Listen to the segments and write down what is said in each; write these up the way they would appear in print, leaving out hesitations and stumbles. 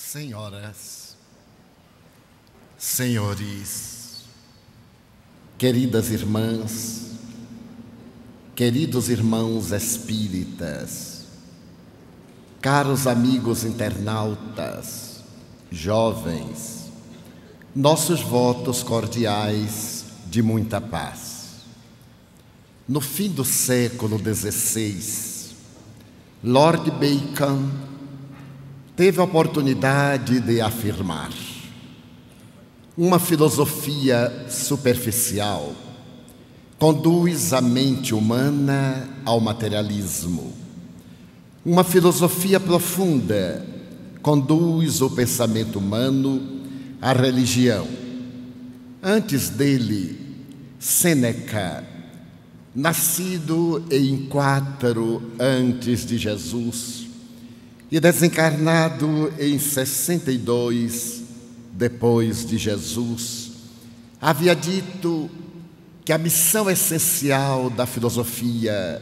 Senhoras, senhores, queridas irmãs, queridos irmãos espíritas, caros amigos internautas, jovens, nossos votos cordiais de muita paz. No fim do século XVI, Lord Bacon teve a oportunidade de afirmar: uma filosofia superficial conduz a mente humana ao materialismo. Uma filosofia profunda conduz o pensamento humano à religião. Antes dele, Sêneca, nascido em 4 antes de Jesus e desencarnado em 62 depois de Jesus, havia dito que a missão essencial da filosofia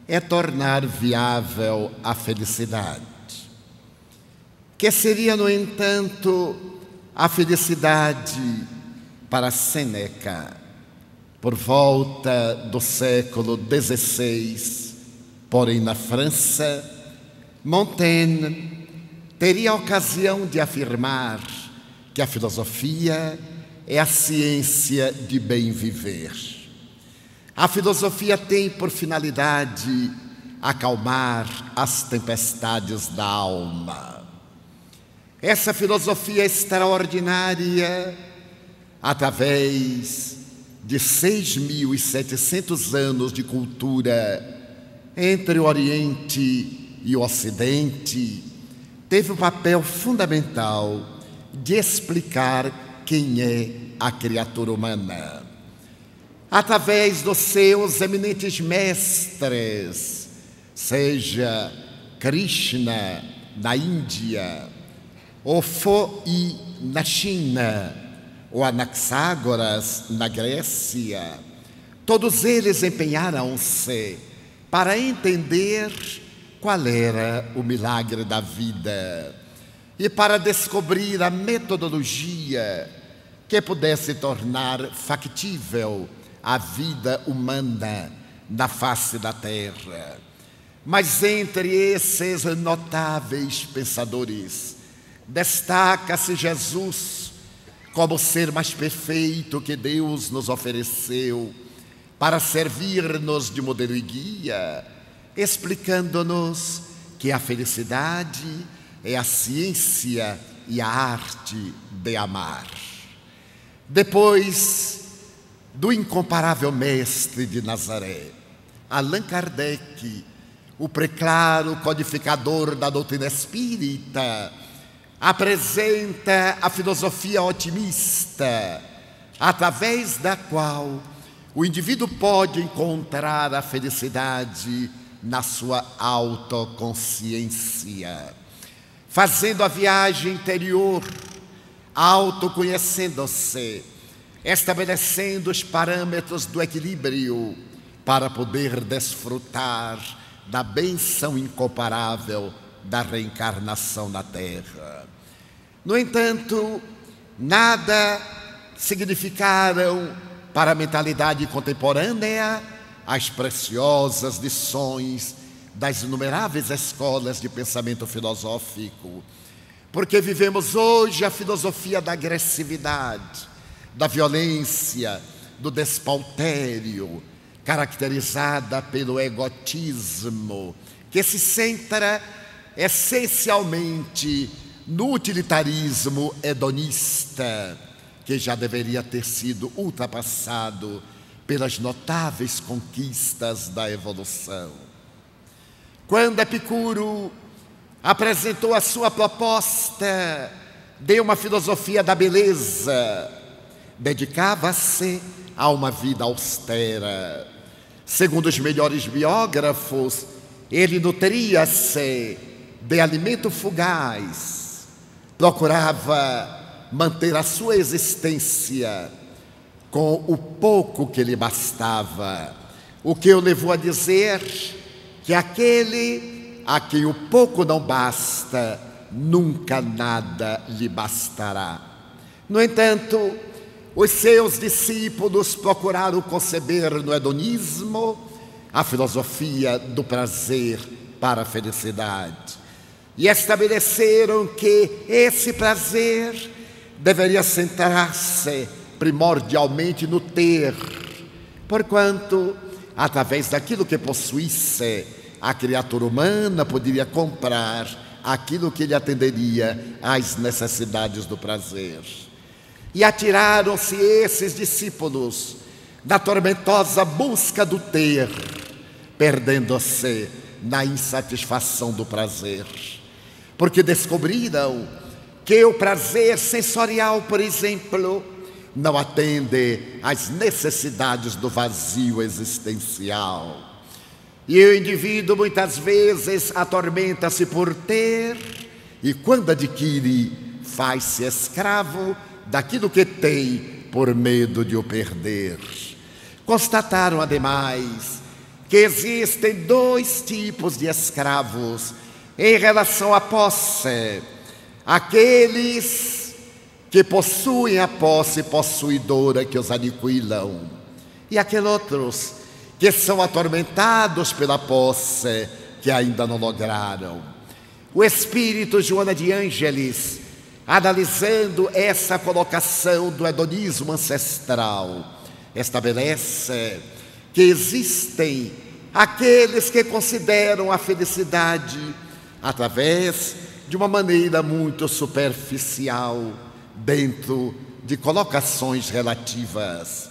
é tornar viável a felicidade. Que seria, no entanto, a felicidade para Sêneca? Por volta do século XVI, porém na França, Montaigne teria a ocasião de afirmar que a filosofia é a ciência de bem viver. A filosofia tem por finalidade acalmar as tempestades da alma. Essa filosofia extraordinária, através de 6.700 anos de cultura entre o Oriente e o Ocidente, teve um papel fundamental de explicar quem é a criatura humana. Através dos seus eminentes mestres, seja Krishna na Índia, ou Fo-i na China, ou Anaxágoras na Grécia, todos eles empenharam-se para entender qual era o milagre da vida e para descobrir a metodologia que pudesse tornar factível a vida humana na face da terra. Mas entre esses notáveis pensadores, destaca-se Jesus como o ser mais perfeito que Deus nos ofereceu para servir-nos de modelo e guia, explicando-nos que a felicidade é a ciência e a arte de amar. Depois do incomparável mestre de Nazaré, Allan Kardec, o preclaro codificador da doutrina espírita, apresenta a filosofia otimista, através da qual o indivíduo pode encontrar a felicidade na sua autoconsciência, fazendo a viagem interior, autoconhecendo-se, estabelecendo os parâmetros do equilíbrio para poder desfrutar da bênção incomparável da reencarnação na Terra. No entanto, nada significaram para a mentalidade contemporânea as preciosas lições das inumeráveis escolas de pensamento filosófico, porque vivemos hoje a filosofia da agressividade, da violência, do despautério, caracterizada pelo egotismo, que se centra essencialmente no utilitarismo hedonista, que já deveria ter sido ultrapassado pelas notáveis conquistas da evolução. Quando Epicuro apresentou a sua proposta de uma filosofia da beleza, dedicava-se a uma vida austera. Segundo os melhores biógrafos, ele nutria-se de alimento fugaz, procurava manter a sua existência com o pouco que lhe bastava, o que o levou a dizer que aquele a quem o pouco não basta nunca nada lhe bastará. No entanto, os seus discípulos procuraram conceber no hedonismo a filosofia do prazer para a felicidade e estabeleceram que esse prazer deveria centrar-se primordialmente no ter, porquanto, através daquilo que possuísse, a criatura humana poderia comprar aquilo que lhe atenderia às necessidades do prazer. E atiraram-se esses discípulos na tormentosa busca do ter, perdendo-se na insatisfação do prazer, porque descobriram que o prazer sensorial, por exemplo, não atende às necessidades do vazio existencial. E o indivíduo muitas vezes atormenta-se por ter e, quando adquire, faz-se escravo daquilo que tem por medo de o perder. Constataram, ademais, que existem dois tipos de escravos em relação à posse: aqueles que possuem a posse possuidora que os aniquilam, e aqueles outros que são atormentados pela posse que ainda não lograram. O espírito Joana de Ângeles, analisando essa colocação do hedonismo ancestral, estabelece que existem aqueles que consideram a felicidade através de uma maneira muito superficial, dentro de colocações relativas.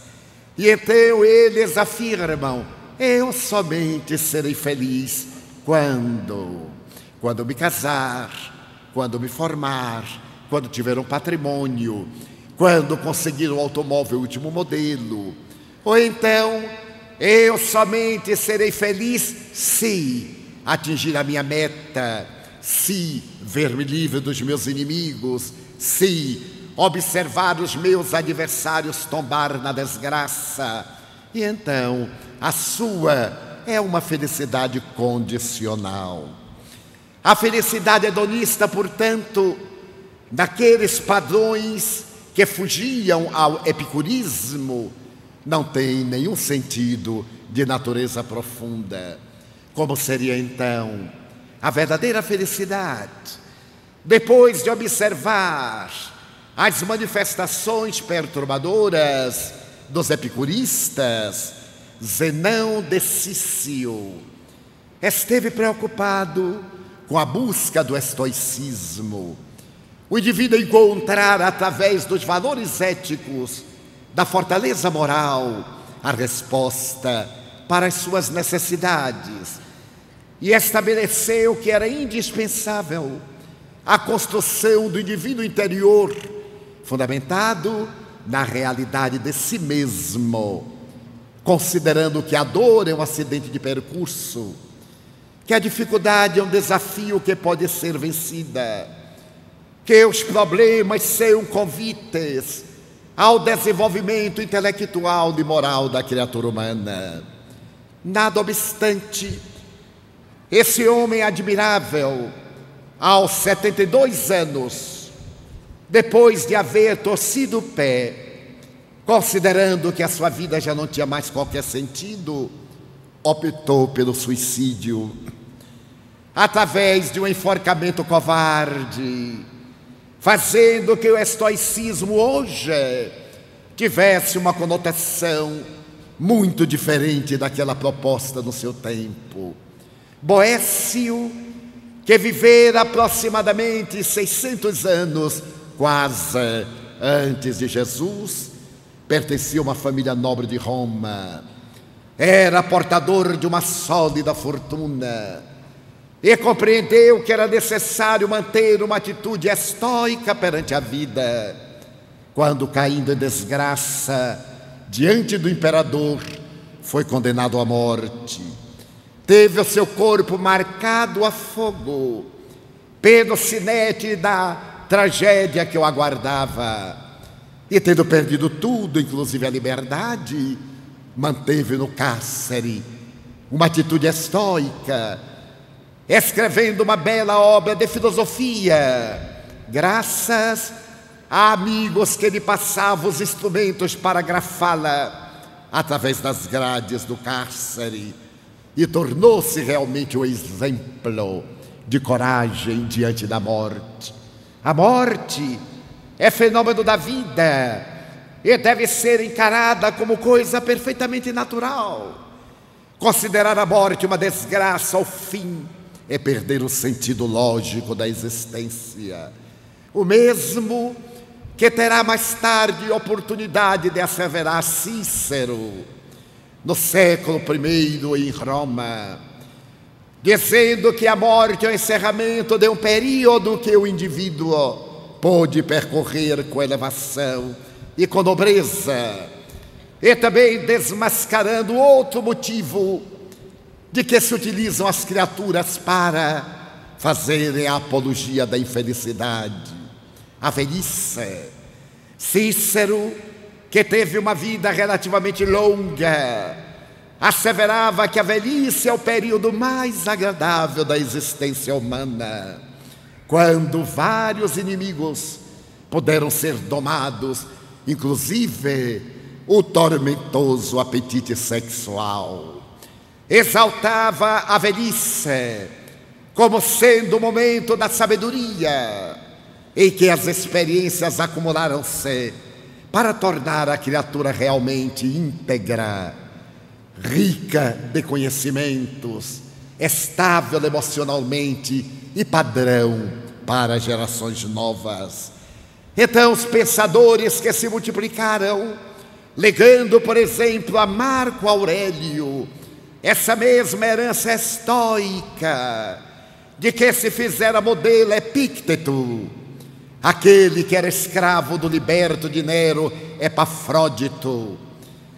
E então eles afirmam: eu somente serei feliz quando me casar, quando me formar, quando tiver um patrimônio, quando conseguir um automóvel último modelo. Ou então, eu somente serei feliz se atingir a minha meta, se ver-me livre dos meus inimigos, se observar os meus adversários tombar na desgraça. E então, a sua é uma felicidade condicional. A felicidade hedonista, portanto, daqueles padrões que fugiam ao epicurismo, não tem nenhum sentido de natureza profunda. Como seria então a verdadeira felicidade? Depois de observar as manifestações perturbadoras dos epicuristas, Zenão de Cício esteve preocupado com a busca do estoicismo. O indivíduo encontrar, através dos valores éticos, da fortaleza moral, a resposta para as suas necessidades, e estabeleceu que era indispensável a construção do indivíduo interior, fundamentado na realidade de si mesmo, considerando que a dor é um acidente de percurso, que a dificuldade é um desafio que pode ser vencida, que os problemas são convites ao desenvolvimento intelectual e moral da criatura humana. Nada obstante, esse homem admirável, aos 72 anos, depois de haver torcido o pé, considerando que a sua vida já não tinha mais qualquer sentido, optou pelo suicídio, através de um enforcamento covarde, fazendo que o estoicismo hoje tivesse uma conotação muito diferente daquela proposta no seu tempo. Boécio, que vivera aproximadamente 600 anos, quase antes de Jesus, pertencia a uma família nobre de Roma, era portador de uma sólida fortuna e compreendeu que era necessário manter uma atitude estoica perante a vida, quando, caindo em desgraça diante do imperador, foi condenado à morte. Teve o seu corpo marcado a fogo pelo sinete da tragédia que o aguardava, e tendo perdido tudo, inclusive a liberdade, manteve no cárcere uma atitude estoica, escrevendo uma bela obra de filosofia, graças a amigos que lhe passavam os instrumentos para grafá-la através das grades do cárcere, e tornou-se realmente um exemplo de coragem diante da morte. A morte é fenômeno da vida e deve ser encarada como coisa perfeitamente natural. Considerar a morte uma desgraça ao fim é perder o sentido lógico da existência. O mesmo que terá mais tarde oportunidade de asseverar Cícero, no século I em Roma, dizendo que a morte é o encerramento de um período que o indivíduo pôde percorrer com elevação e com nobreza, e também desmascarando outro motivo de que se utilizam as criaturas para fazerem a apologia da infelicidade, a velhice. Cícero, que teve uma vida relativamente longa, asseverava que a velhice é o período mais agradável da existência humana, quando vários inimigos puderam ser domados, inclusive o tormentoso apetite sexual. Exaltava a velhice como sendo o momento da sabedoria, em que as experiências acumularam-se para tornar a criatura realmente íntegra, rica de conhecimentos, estável emocionalmente e padrão para gerações novas. Então, os pensadores que se multiplicaram, legando, por exemplo, a Marco Aurélio essa mesma herança estoica de que se fizera modelo Epícteto, aquele que era escravo do liberto de Nero, Epafrodito,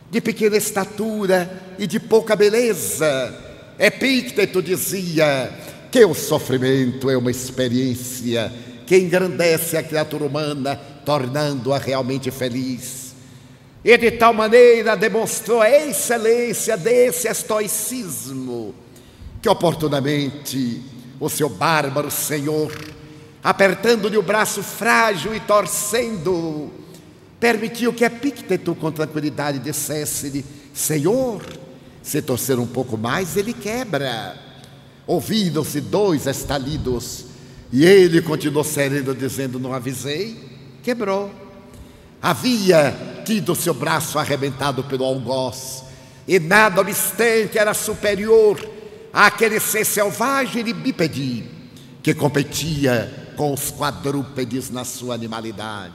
de pequena estatura e de pouca beleza. Epícteto dizia que o sofrimento é uma experiência que engrandece a criatura humana, tornando-a realmente feliz. E de tal maneira demonstrou a excelência desse estoicismo, que oportunamente o seu bárbaro senhor, apertando-lhe o braço frágil e torcendo, permitiu que Epícteto com tranquilidade dissesse-lhe: Senhor, se torcer um pouco mais, ele quebra. Ouviram-se 2 estalidos, e ele continuou sereno, dizendo: não avisei, quebrou. Havia tido seu braço arrebentado pelo algoz, e nada obstante era superior àquele ser selvagem e bípede que competia com os quadrúpedes na sua animalidade.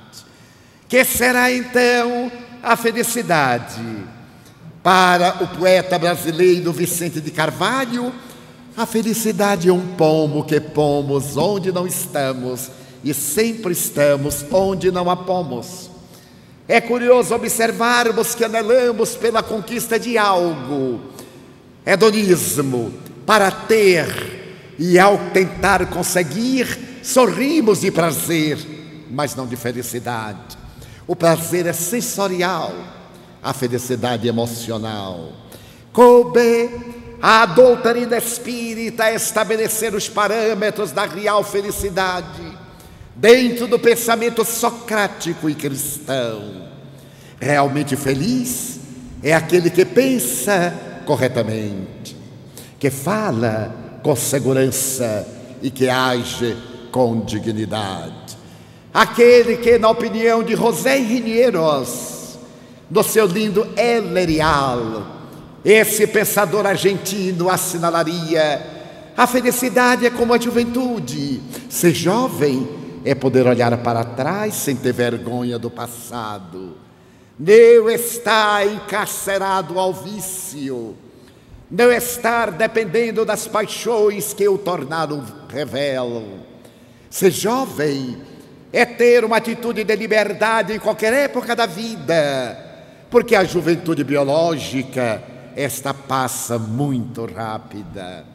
Que será então a felicidade? Para o poeta brasileiro Vicente de Carvalho, a felicidade é um pomo que pomos onde não estamos e sempre estamos onde não há pomos. É curioso observarmos que anelamos pela conquista de algo, hedonismo, para ter, e ao tentar conseguir, sorrimos de prazer, mas não de felicidade. O prazer é sensorial, a felicidade é emocional. Coube à doutrina espírita estabelecer os parâmetros da real felicidade dentro do pensamento socrático e cristão. Realmente feliz é aquele que pensa corretamente, que fala com segurança e que age com dignidade. Aquele que, na opinião de José Rinieros, no seu lindo El Real, esse pensador argentino assinalaria: a felicidade é como a juventude. Ser jovem é poder olhar para trás sem ter vergonha do passado. Não estar encarcerado ao vício, não estar dependendo das paixões que o tornaram revel. Ser jovem é ter uma atitude de liberdade em qualquer época da vida, porque a juventude biológica, esta passa muito rápida.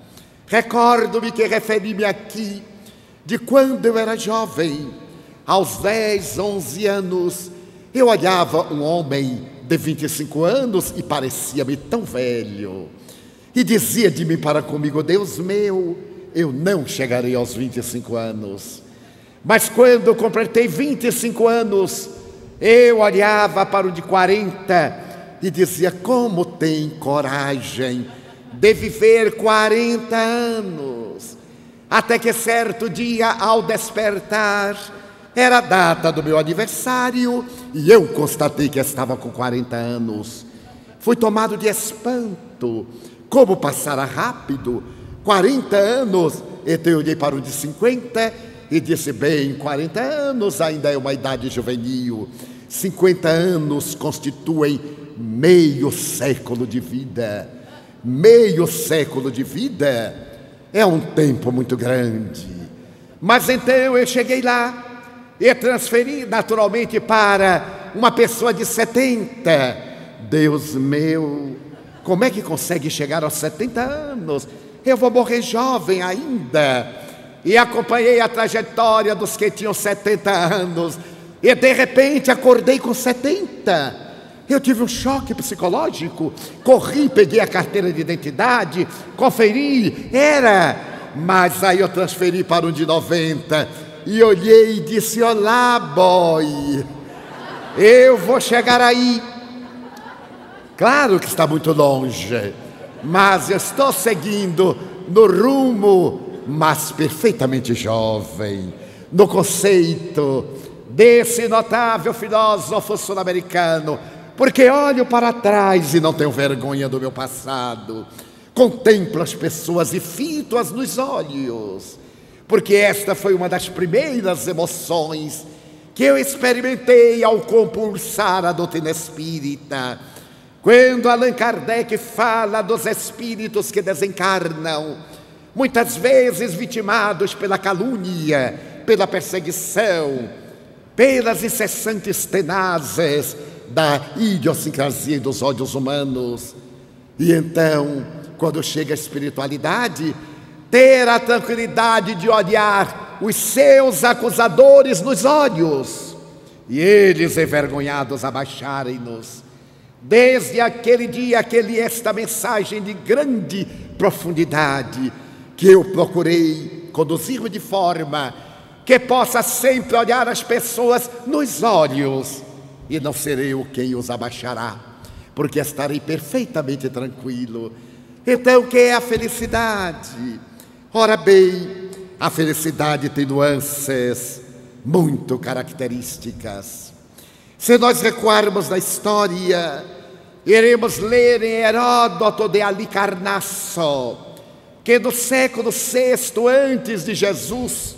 Recordo-me que referi-me aqui de quando eu era jovem. Aos 10, 11 anos, eu olhava um homem de 25 anos e parecia-me tão velho, e dizia de mim para comigo: Deus meu, eu não chegarei aos 25 anos. Mas quando completei 25 anos, eu olhava para o de 40 e dizia: como tem coragem de viver 40 anos? Até que certo dia, ao despertar, era a data do meu aniversário e eu constatei que estava com 40 anos. Fui tomado de espanto. Como passara rápido, 40 anos. Então eu olhei para o de 50 e disse: bem, 40 anos ainda é uma idade juvenil. 50 anos constituem meio século de vida. Meio século de vida é um tempo muito grande. Mas então eu cheguei lá e transferi naturalmente para uma pessoa de 70. Deus meu, como é que consegue chegar aos 70 anos? Eu vou morrer jovem ainda. E acompanhei a trajetória dos que tinham 70 anos. E de repente acordei com 70. Eu tive um choque psicológico. Corri, peguei a carteira de identidade, conferi, mas aí eu transferi para um de 90. E olhei e disse: olá, boy, eu vou chegar aí. Claro que está muito longe, mas eu estou seguindo no rumo, mas perfeitamente jovem, no conceito desse notável filósofo sul-americano, porque olho para trás e não tenho vergonha do meu passado, contemplo as pessoas e fito-as nos olhos, porque esta foi uma das primeiras emoções que eu experimentei ao compulsar a doutrina espírita. Quando Allan Kardec fala dos espíritos que desencarnam, muitas vezes vitimados pela calúnia, pela perseguição, pelas incessantes tenazes da idiosincrasia e dos ódios humanos. E então, quando chega a espiritualidade, ter a tranquilidade de olhar os seus acusadores nos olhos e eles envergonhados abaixarem-nos. Desde aquele dia que li esta mensagem de grande profundidade, que eu procurei conduzir-me de forma que possa sempre olhar as pessoas nos olhos, e não serei eu quem os abaixará, porque estarei perfeitamente tranquilo. Então, o que é a felicidade? Ora bem, a felicidade tem nuances muito características. Se nós recuarmos na história, iremos ler em Heródoto de Halicarnasso, que no século VI antes de Jesus,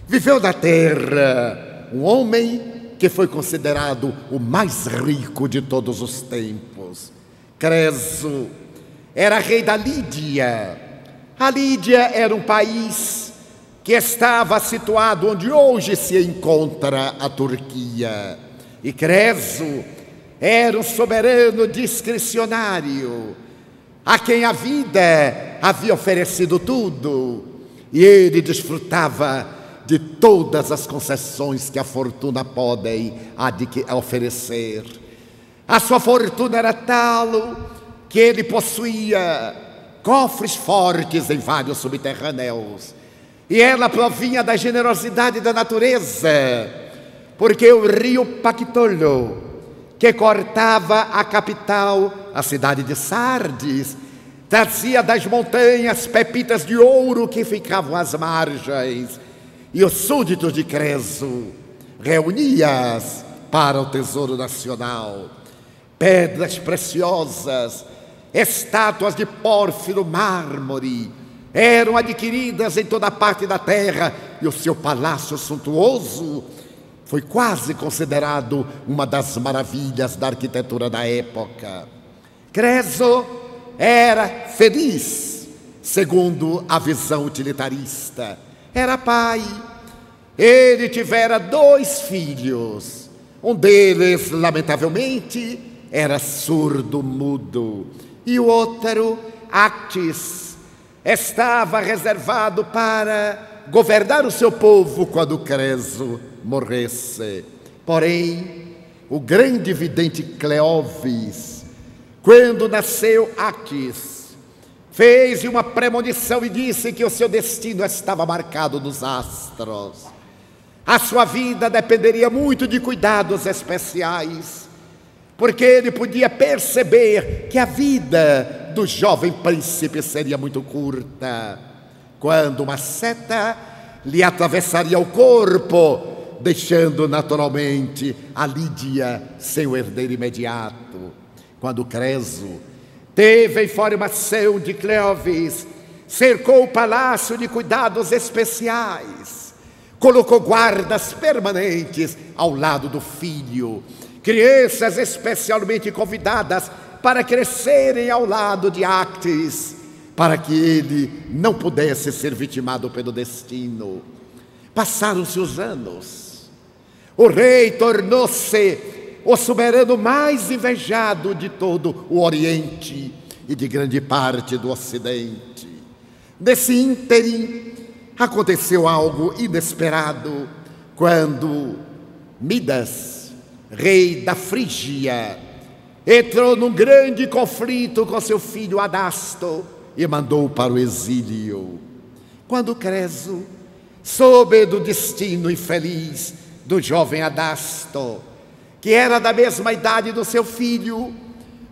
viveu na terra um homem que foi considerado o mais rico de todos os tempos. Creso era rei da Lídia. A Lídia era um país que estava situado onde hoje se encontra a Turquia. E Creso era um soberano discricionário, a quem a vida havia oferecido tudo, e ele desfrutava de todas as concessões que a fortuna pode oferecer. A sua fortuna era tal que ele possuía cofres fortes em vários subterrâneos, e ela provinha da generosidade da natureza, porque o rio Pactolo, que cortava a capital, a cidade de Sardes, trazia das montanhas pepitas de ouro que ficavam às margens, e os súditos de Creso reuniam-as para o tesouro nacional. Pedras preciosas, estátuas de pórfiro, mármore, eram adquiridas em toda parte da terra, e o seu palácio suntuoso foi quase considerado uma das maravilhas da arquitetura da época. Creso era feliz, segundo a visão utilitarista. Era pai. Ele tivera 2 filhos. Um deles, lamentavelmente, era surdo-mudo. E o outro, Actis, estava reservado para governar o seu povo quando Creso morresse. Porém, o grande vidente Cleóvis, quando nasceu Actis, Fez-lhe uma premonição e disse que o seu destino estava marcado nos astros. A sua vida dependeria muito de cuidados especiais, porque ele podia perceber que a vida do jovem príncipe seria muito curta, quando uma seta lhe atravessaria o corpo, deixando naturalmente a Lídia seu herdeiro imediato. Quando Creso teve a informação de Cleóvis, cercou o palácio de cuidados especiais, colocou guardas permanentes ao lado do filho, crianças especialmente convidadas para crescerem ao lado de Actes, para que ele não pudesse ser vitimado pelo destino. Passaram-se os anos. O rei tornou-se o soberano mais invejado de todo o Oriente e de grande parte do Ocidente. Nesse ínterim, aconteceu algo inesperado quando Midas, rei da Frígia, entrou num grande conflito com seu filho Adasto e mandou para o exílio. Quando Creso soube do destino infeliz do jovem Adasto, que era da mesma idade do seu filho,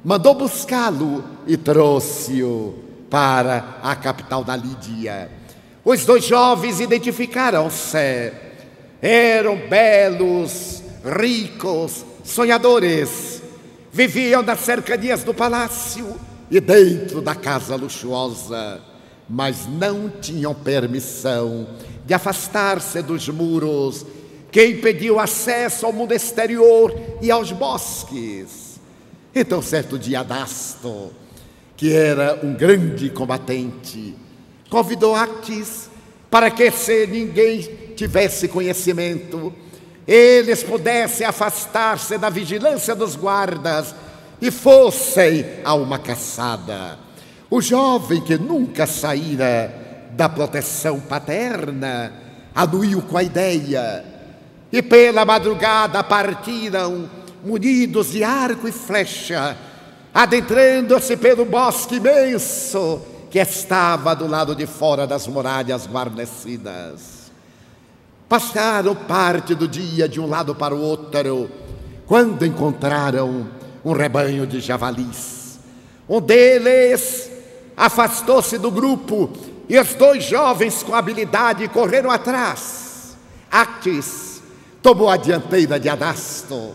mandou buscá-lo e trouxe-o para a capital da Lídia. Os dois jovens identificaram-se. Eram belos, ricos, sonhadores. Viviam nas cercanias do palácio e dentro da casa luxuosa, mas não tinham permissão de afastar-se dos muros que impediam o acesso ao mundo exterior e aos bosques. Então, certo dia, Adasto, que era um grande combatente, convidou Actes para que, se ninguém tivesse conhecimento, eles pudessem afastar-se da vigilância dos guardas e fossem a uma caçada. O jovem, que nunca saíra da proteção paterna, anuiu com a ideia, e pela madrugada partiram, munidos de arco e flecha, adentrando-se pelo bosque imenso que estava do lado de fora das muralhas guarnecidas. Passaram parte do dia de um lado para o outro, quando encontraram um rebanho de javalis. Um deles afastou-se do grupo e os dois jovens com habilidade correram atrás. Actes tomou a dianteira de Adasto,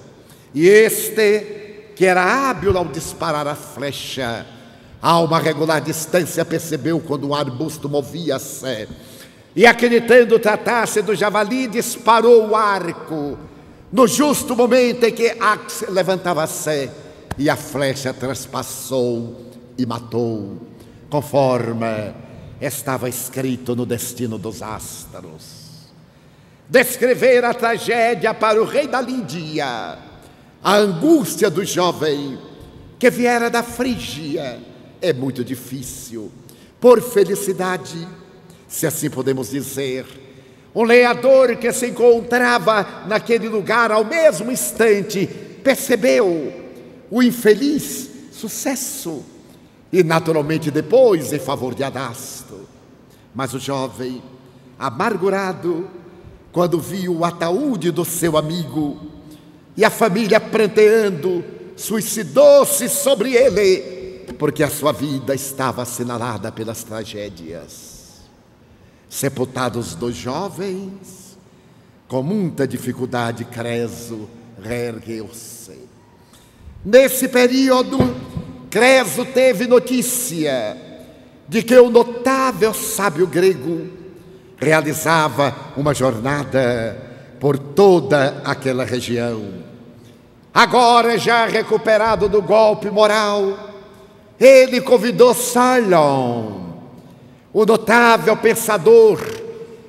e este, que era hábil ao disparar a flecha, a uma regular distância percebeu quando um arbusto movia-se, e acreditando tratar-se do javali, disparou o arco, no justo momento em que Actes levantava-se, e a flecha transpassou e matou, conforme estava escrito no destino dos astros. Descrever a tragédia para o rei da Lídia, a angústia do jovem que viera da Frígia, é muito difícil. Por felicidade, se assim podemos dizer, um lenhador que se encontrava naquele lugar ao mesmo instante percebeu o infeliz sucesso e naturalmente depois em favor de Adasto. Mas o jovem, amargurado, quando viu o ataúde do seu amigo e a família pranteando, suicidou-se sobre ele, porque a sua vida estava assinalada pelas tragédias. Sepultados os dois jovens, com muita dificuldade, Creso reergueu-se. Nesse período, Creso teve notícia de que o notável sábio grego realizava uma jornada por toda aquela região. Agora, já recuperado do golpe moral, ele convidou Solon, o notável pensador,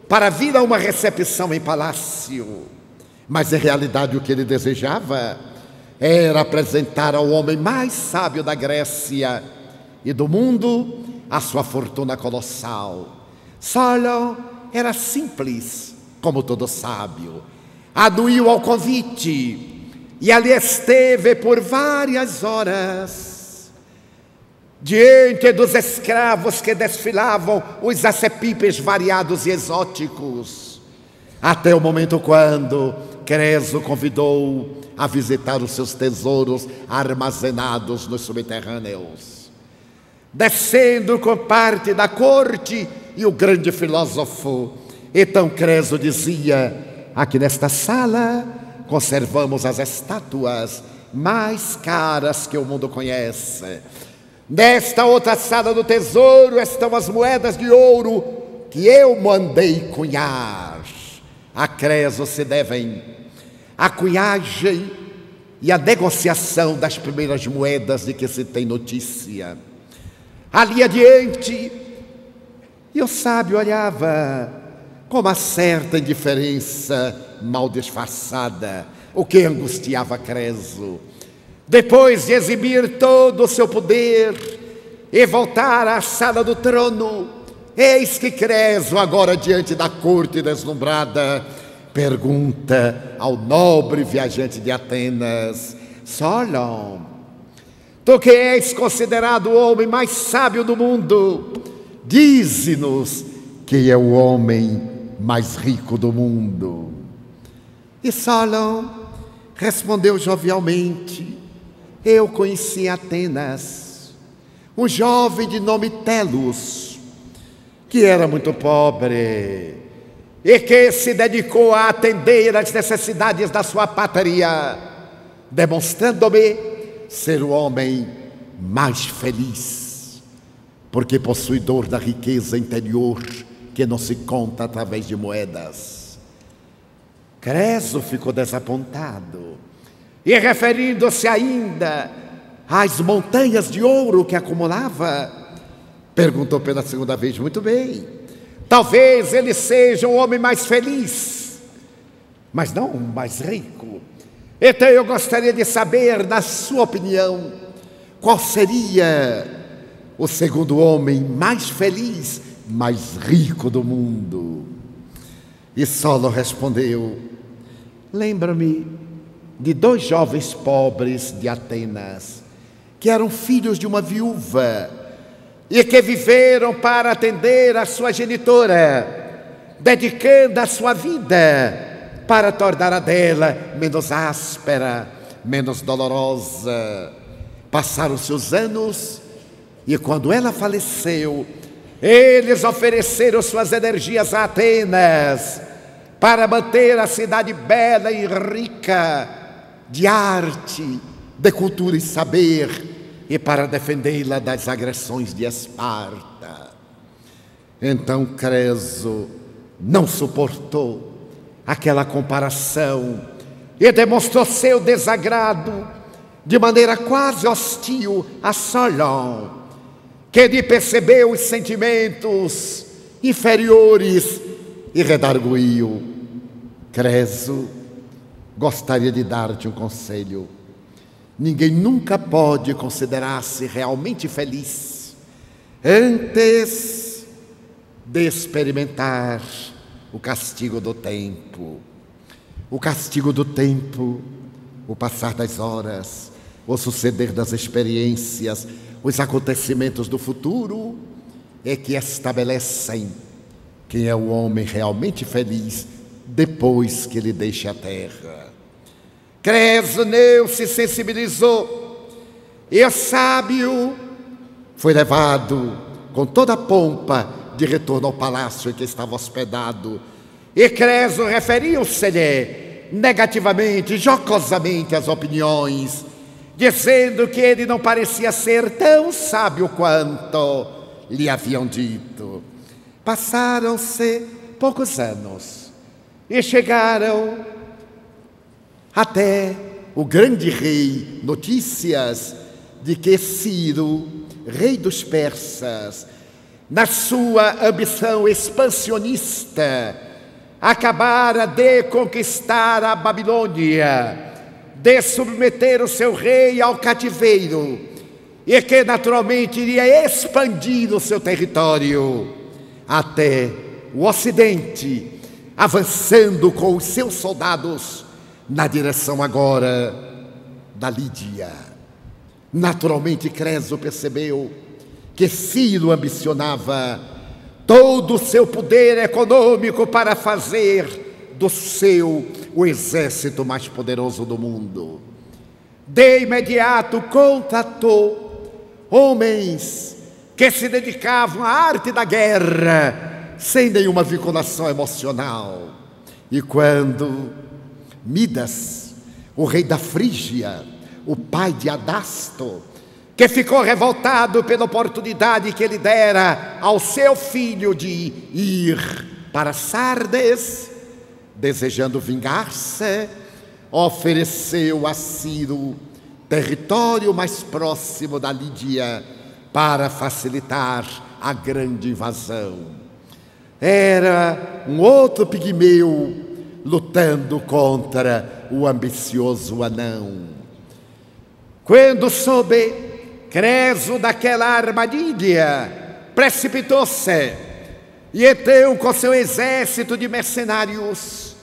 para vir a uma recepção em palácio. Mas, em realidade, o que ele desejava era apresentar ao homem mais sábio da Grécia e do mundo a sua fortuna colossal. Solon era simples, como todo sábio. Anuiu ao convite e ali esteve por várias horas. diante dos escravos que desfilavam os acepipes variados e exóticos, até o momento quando Creso convidou a visitar os seus tesouros armazenados nos subterrâneos. Descendo com parte da corte e o grande filósofo, então Creso dizia: aqui nesta sala conservamos as estátuas mais caras que o mundo conhece. Nesta outra sala do tesouro estão as moedas de ouro que eu mandei cunhar. A Creso se devem a cunhagem e a negociação das primeiras moedas de que se tem notícia. Ali adiante, e o sábio olhava com uma certa indiferença mal disfarçada, o que angustiava Creso. Depois de exibir todo o seu poder e voltar à sala do trono, eis que Creso, agora diante da corte deslumbrada, pergunta ao nobre viajante de Atenas: Solon, tu que és considerado o homem mais sábio do mundo, dize-nos quem é o homem mais rico do mundo. E Solon respondeu jovialmente: eu conheci Atenas, um jovem de nome Telos, que era muito pobre e que se dedicou a atender às necessidades da sua pátria, demonstrando-me ser o homem mais feliz, porque possuidor da riqueza interior que não se conta através de moedas. Creso ficou desapontado e, referindo-se ainda às montanhas de ouro que acumulava, perguntou pela segunda vez: muito bem, talvez ele seja o homem mais feliz, mas não o mais rico. Então eu gostaria de saber, na sua opinião, qual seria o segundo homem mais feliz, mais rico do mundo. E Solon respondeu: lembra-me de dois jovens pobres de Atenas, que eram filhos de uma viúva e que viveram para atender a sua genitora, dedicando a sua vida para tornar a dela menos áspera, menos dolorosa. Passaram-se os anos e, quando ela faleceu, eles ofereceram suas energias a Atenas para manter a cidade bela e rica de arte, de cultura e saber, e para defendê-la das agressões de Esparta. Então Creso não suportou aquela comparação e demonstrou seu desagrado de maneira quase hostil a Solon, que lhe percebeu os sentimentos inferiores e redarguiu: Creso, gostaria de dar-te um conselho. Ninguém nunca pode considerar-se realmente feliz antes de experimentar o castigo do tempo. O castigo do tempo, o passar das horas, o suceder das experiências, os acontecimentos do futuro, é que estabelecem quem é o homem realmente feliz depois que ele deixa a terra. Creso não se sensibilizou, e o sábio foi levado com toda a pompa de retorno ao palácio em que estava hospedado. E Creso referiu-se-lhe negativamente, jocosamente, às opiniões, dizendo que ele não parecia ser tão sábio quanto lhe haviam dito. Passaram-se poucos anos e chegaram até o grande rei notícias de que Ciro, rei dos persas, na sua ambição expansionista, acabara de conquistar a Babilônia, de submeter o seu rei ao cativeiro, e que naturalmente iria expandir o seu território até o ocidente, avançando com os seus soldados na direção agora da Lídia. Naturalmente, Creso percebeu que Ciro ambicionava todo o seu poder econômico para fazer do seu o exército mais poderoso do mundo. De imediato contratou homens que se dedicavam à arte da guerra sem nenhuma vinculação emocional. E quando Midas, o rei da Frígia, o pai de Adasto, que ficou revoltado pela oportunidade que ele dera ao seu filho de ir para Sardes, desejando vingar-se, ofereceu a Ciro território mais próximo da Lídia para facilitar a grande invasão. Era um outro pigmeu lutando contra o ambicioso anão. Quando soube Creso daquela armadilha, precipitou-se e então, com seu exército de mercenários,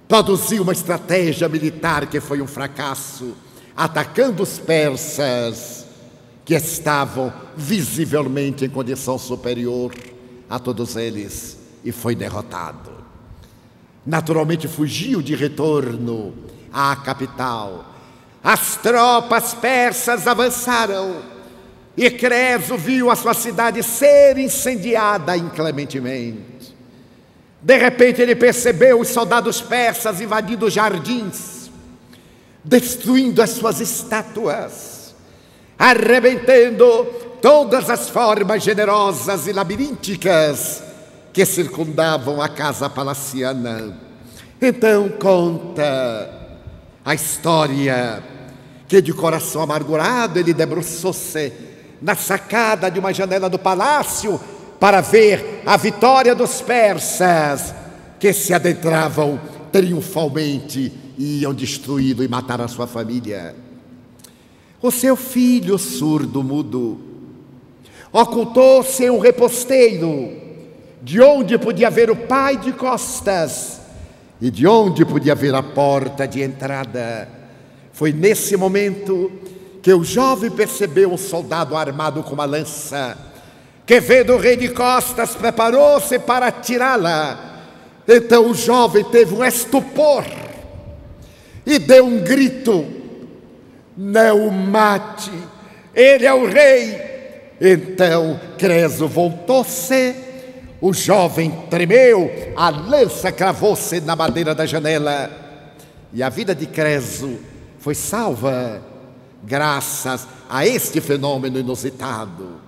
produziu uma estratégia militar que foi um fracasso, atacando os persas, que estavam visivelmente em condição superior a todos eles, e foi derrotado. Naturalmente fugiu de retorno à capital. As tropas persas avançaram e Creso viu a sua cidade ser incendiada inclementemente. De repente ele percebeu os soldados persas invadindo os jardins, destruindo as suas estátuas, arrebentando todas as formas generosas e labirínticas que circundavam a casa palaciana. Então conta a história que, de coração amargurado, ele debruçou-se na sacada de uma janela do palácio para ver a vitória dos persas, que se adentravam triunfalmente e iam destruí-lo e matar a sua família. O seu filho surdo-mudo ocultou-se em um reposteiro, de onde podia ver o pai de costas e de onde podia ver a porta de entrada. Foi nesse momento que o jovem percebeu um soldado armado com uma lança, que, vendo o rei de costas, preparou-se para atirá-la. Então o jovem teve um estupor e deu um grito: não o mate, ele é o rei. Então Creso voltou-se, o jovem tremeu, a lança cravou-se na madeira da janela, e a vida de Creso foi salva graças a este fenômeno inusitado.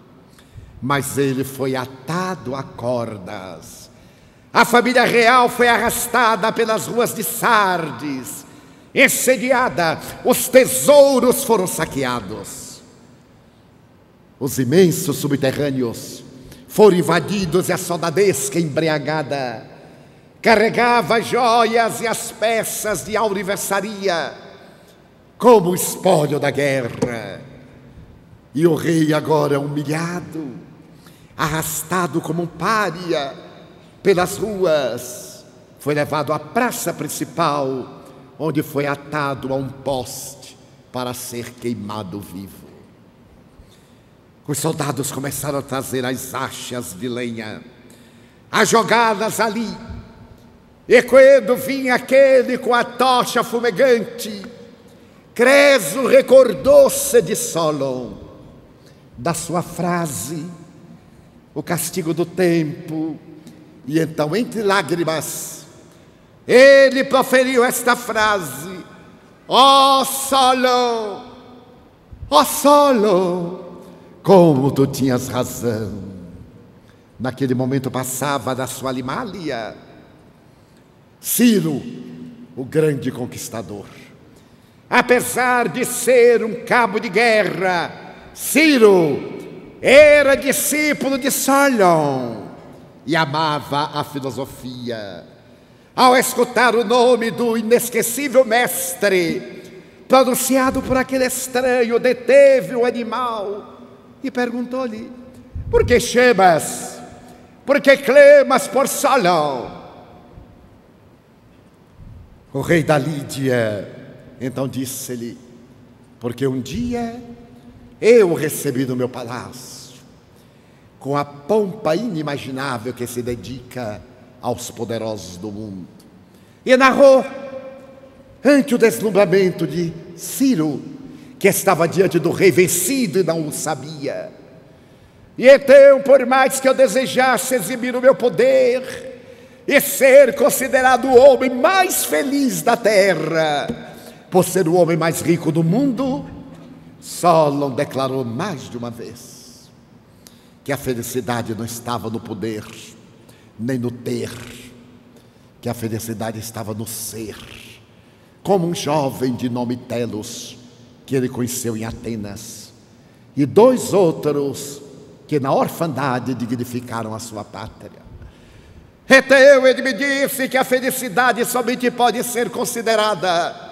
Mas ele foi atado a cordas. A família real foi arrastada pelas ruas de Sardes, assediada, os tesouros foram saqueados. Os imensos subterrâneos foram invadidos e a soldadesca embriagada carregava as joias e as peças de auriversaria como espólio da guerra. E o rei, agora humilhado, arrastado como um pária pelas ruas, foi levado à praça principal, onde foi atado a um poste para ser queimado vivo. Os soldados começaram a trazer as achas de lenha, a jogá-las ali. E quando vinha aquele com a tocha fumegante, Creso recordou-se de Solon, da sua frase, o castigo do tempo, e então, entre lágrimas, ele proferiu esta frase: ó Solon, ó Solon, como tu tinhas razão. Naquele momento passava da sua Limália Ciro, o grande conquistador. Apesar de ser um cabo de guerra, Ciro era discípulo de Solon e amava a filosofia. Ao escutar o nome do inesquecível mestre, pronunciado por aquele estranho, deteve o animal e perguntou-lhe: por que chamas? Por que clamas por Solon? O rei da Lídia então disse-lhe: porque um dia eu o recebi no meu palácio, com a pompa inimaginável que se dedica aos poderosos do mundo. E narrou, ante o deslumbramento de Ciro, que estava diante do rei vencido e não o sabia. E então, por mais que eu desejasse exibir o meu poder e ser considerado o homem mais feliz da terra, por ser o homem mais rico do mundo, Solon declarou mais de uma vez que a felicidade não estava no poder, nem no ter, que a felicidade estava no ser, como um jovem de nome Telos, que ele conheceu em Atenas, e 2 outros que na orfandade dignificaram a sua pátria. Então ele me disse que a felicidade somente pode ser considerada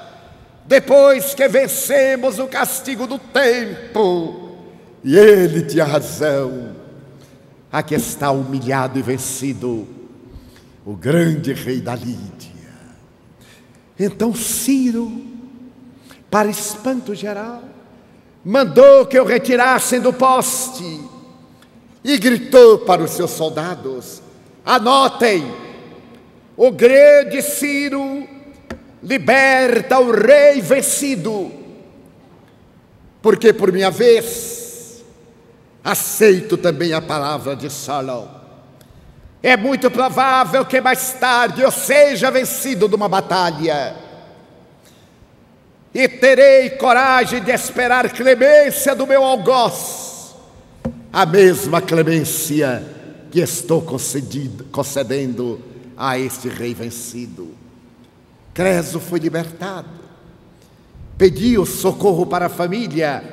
depois que vencemos o castigo do tempo. E ele tinha razão. Aqui está humilhado e vencido o grande rei da Lídia. Então Ciro, para espanto geral, mandou que o retirassem do poste e gritou para os seus soldados: anotem, o grande Ciro liberta o rei vencido, porque por minha vez aceito também a palavra de Solon. É muito provável que mais tarde eu seja vencido numa batalha e terei coragem de esperar clemência do meu algoz, a mesma clemência que estou concedendo a este rei vencido. Creso foi libertado, pediu socorro para a família,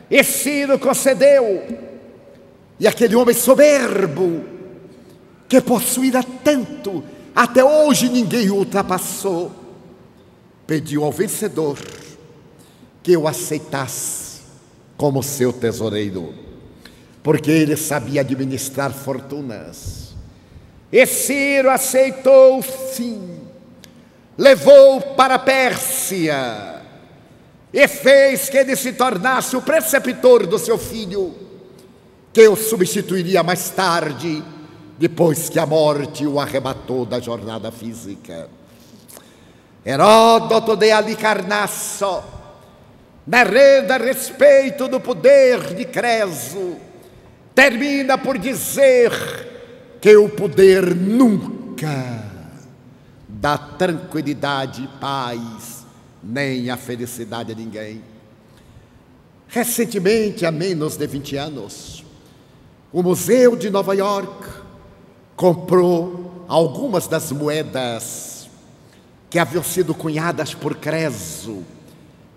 e Ciro concedeu. E aquele homem soberbo, que possuíra tanto, até hoje ninguém o ultrapassou, pediu ao vencedor que o aceitasse como seu tesoureiro, porque ele sabia administrar fortunas. E Ciro aceitou, sim. Levou para a Pérsia e fez que ele se tornasse o preceptor do seu filho, que o substituiria mais tarde, depois que a morte o arrebatou da jornada física. Heródoto de Alicarnasso, narrando a respeito do poder de Creso, termina por dizer que o poder nunca dá tranquilidade e paz, nem a felicidade a ninguém. Recentemente, há menos de 20 anos, o Museu de Nova York comprou algumas das moedas que haviam sido cunhadas por Creso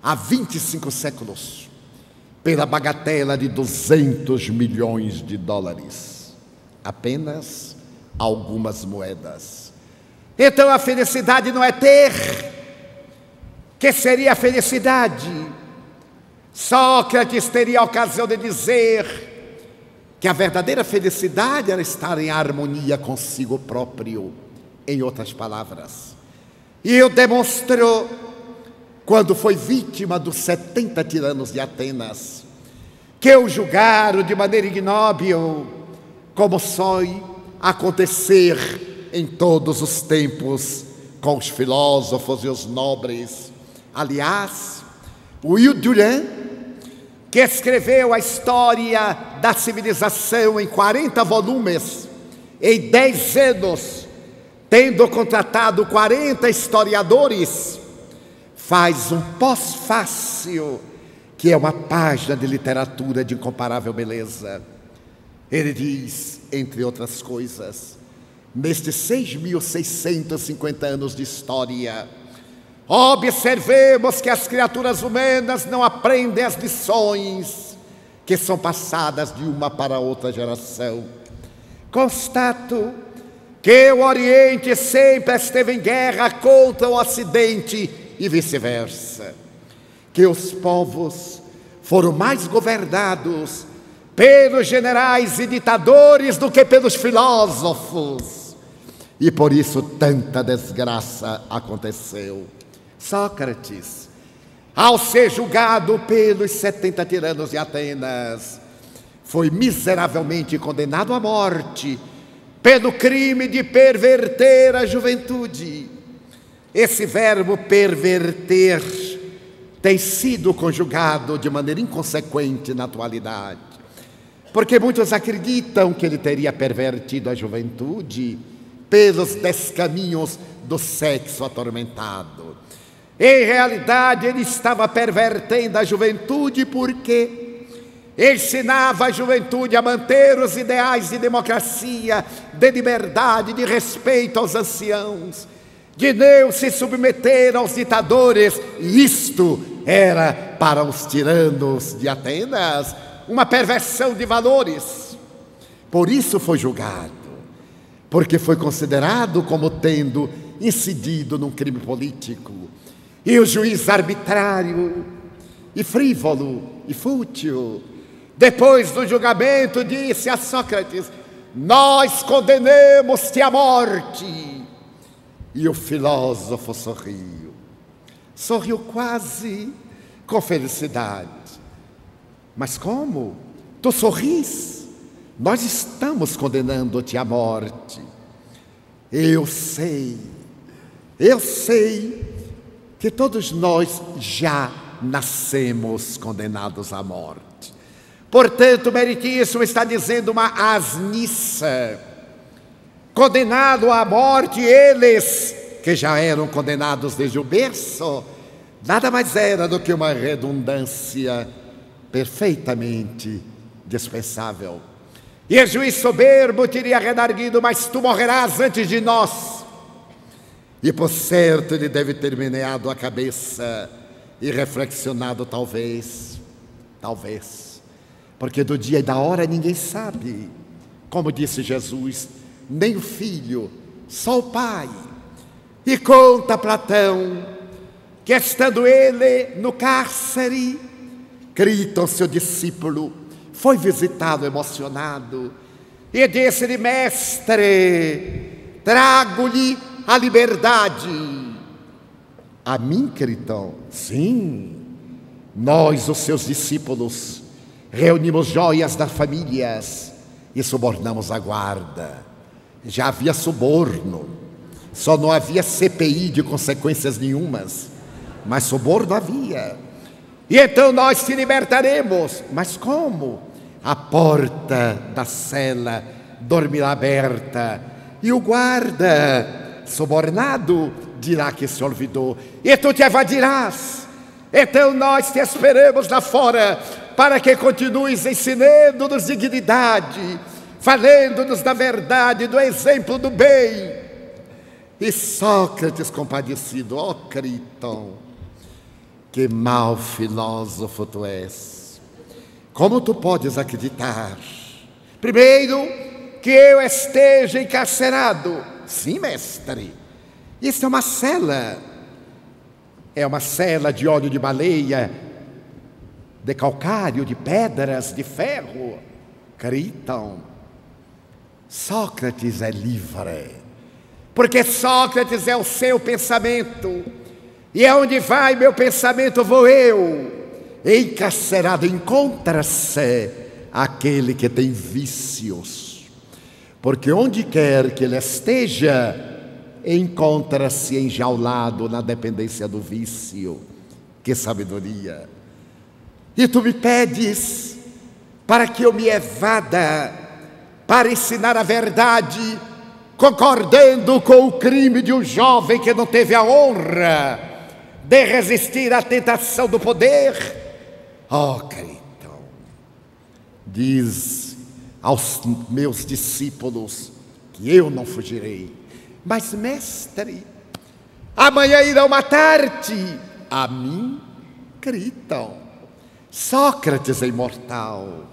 há 25 séculos, pela bagatela de 200 milhões de dólares. Apenas algumas moedas. Então a felicidade não é ter. Que seria a felicidade? Sócrates teria a ocasião de dizer que a verdadeira felicidade era estar em harmonia consigo próprio, em outras palavras. E o demonstrou quando foi vítima dos 70 tiranos de Atenas, que o julgaram de maneira ignóbil, como soe acontecer em todos os tempos com os filósofos e os nobres. Aliás, Will Durant, que escreveu a história da civilização em 40 volumes, em 10 anos, tendo contratado 40 historiadores, faz um pós-fácil, que é uma página de literatura de incomparável beleza. Ele diz, entre outras coisas, nestes 6.650 anos de história, observemos que as criaturas humanas não aprendem as lições que são passadas de uma para outra geração. Constato que o Oriente sempre esteve em guerra contra o Ocidente e vice-versa. Que os povos foram mais governados pelos generais e ditadores do que pelos filósofos. E por isso tanta desgraça aconteceu. Sócrates, ao ser julgado pelos 70 tiranos de Atenas, foi miseravelmente condenado à morte pelo crime de perverter a juventude. Esse verbo perverter tem sido conjugado de maneira inconsequente na atualidade, porque muitos acreditam que ele teria pervertido a juventude pelos descaminhos do sexo atormentado. Em realidade, ele estava pervertendo a juventude porque ensinava a juventude a manter os ideais de democracia, de liberdade, de respeito aos anciãos, de não se submeter aos ditadores. E isto era, para os tiranos de Atenas, uma perversão de valores. Por isso foi julgado, porque foi considerado como tendo incidido num crime político. E o juiz arbitrário e frívolo e fútil, depois do julgamento, disse a Sócrates: nós condenamos-te à morte. E o filósofo sorriu. Sorriu quase com felicidade. Mas como? Tu sorris? Nós estamos condenando-te à morte. Eu sei que todos nós já nascemos condenados à morte. Portanto, meritíssimo está dizendo uma asniça. Condenado à morte, eles que já eram condenados desde o berço, nada mais era do que uma redundância perfeitamente dispensável. E o juiz soberbo teria redarguido: mas tu morrerás antes de nós. E por certo ele deve ter meneado a cabeça e reflexionado: talvez, porque do dia e da hora ninguém sabe. Como disse Jesus, nem o Filho, só o Pai. E conta Platão que, estando ele no cárcere, Criton, seu discípulo, foi visitá-lo emocionado e disse-lhe: mestre, trago-lhe a liberdade. A mim, Criton? Sim, nós, os seus discípulos, reunimos joias das famílias e subornamos a guarda. Já havia suborno, só não havia CPI de consequências nenhumas, mas suborno havia. E então nós te libertaremos. Mas como? A porta da cela dormirá aberta e o guarda subornado dirá que se olvidou, e tu te evadirás. Então nós te esperamos lá fora para que continues ensinando-nos dignidade, falando-nos da verdade, do exemplo do bem. E Sócrates, compadecido: ó Criton, que mau filósofo tu és. Como tu podes acreditar? Primeiro, que eu esteja encarcerado. Sim, mestre. Isso é uma cela. É uma cela de óleo de baleia, de calcário, de pedras, de ferro. Criton, Sócrates é livre, porque Sócrates é o seu pensamento, e aonde vai meu pensamento vou eu. Encarcerado encontra-se aquele que tem vícios, porque onde quer que ele esteja, encontra-se enjaulado na dependência do vício. Que sabedoria! E tu me pedes para que eu me evada, para ensinar a verdade, concordando com o crime de um jovem que não teve a honra de resistir à tentação do poder. Oh, Criton, diz aos meus discípulos que eu não fugirei. Mas, mestre, amanhã irão matar-te. A mim, Criton. Sócrates é imortal.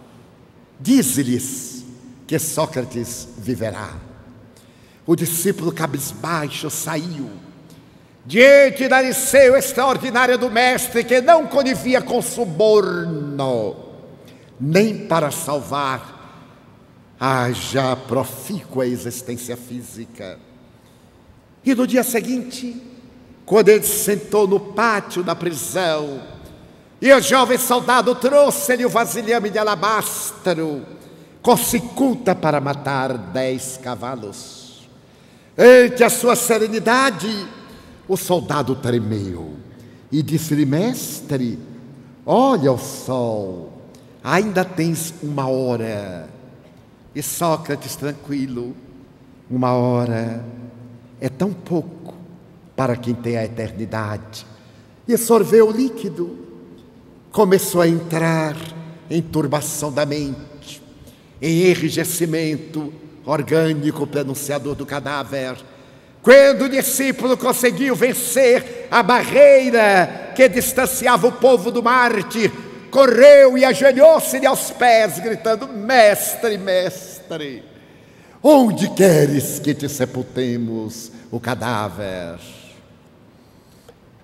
Diz-lhes que Sócrates viverá. O discípulo cabisbaixo saiu diante da lição extraordinária do mestre, que não conivia com suborno, nem para salvar a já profícua existência física. E no dia seguinte, quando ele se sentou no pátio da prisão E o jovem soldado trouxe-lhe o vasilhame de alabastro com cicuta para matar 10 cavalos. Ante a sua serenidade, o soldado tremeu e disse-lhe: mestre, olha o sol, ainda tens 1 hora. E Sócrates, tranquilo: 1 hora é tão pouco para quem tem a eternidade. E sorveu o líquido. Começou a entrar em turbação da mente, em enrijecimento orgânico pronunciador do cadáver. Quando o discípulo conseguiu vencer a barreira que distanciava o povo do mártir, correu e ajoelhou-se-lhe aos pés, gritando: mestre, mestre, onde queres que te sepultemos o cadáver?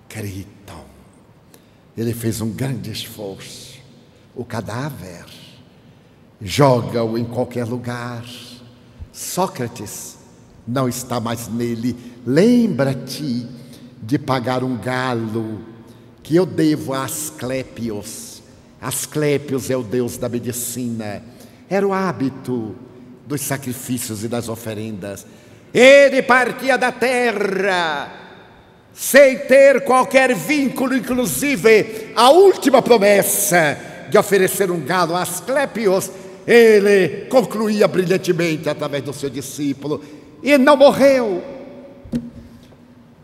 Gritam. Ele fez um grande esforço. O cadáver, joga-o em qualquer lugar. Sócrates não está mais nele. Lembra-te de pagar um galo que eu devo a Asclépios. Asclépios é o deus da medicina. Era o hábito dos sacrifícios e das oferendas. Ele partia da terra sem ter qualquer vínculo, inclusive a última promessa de oferecer um galo a Asclépios. Ele concluía brilhantemente através do seu discípulo, e não morreu.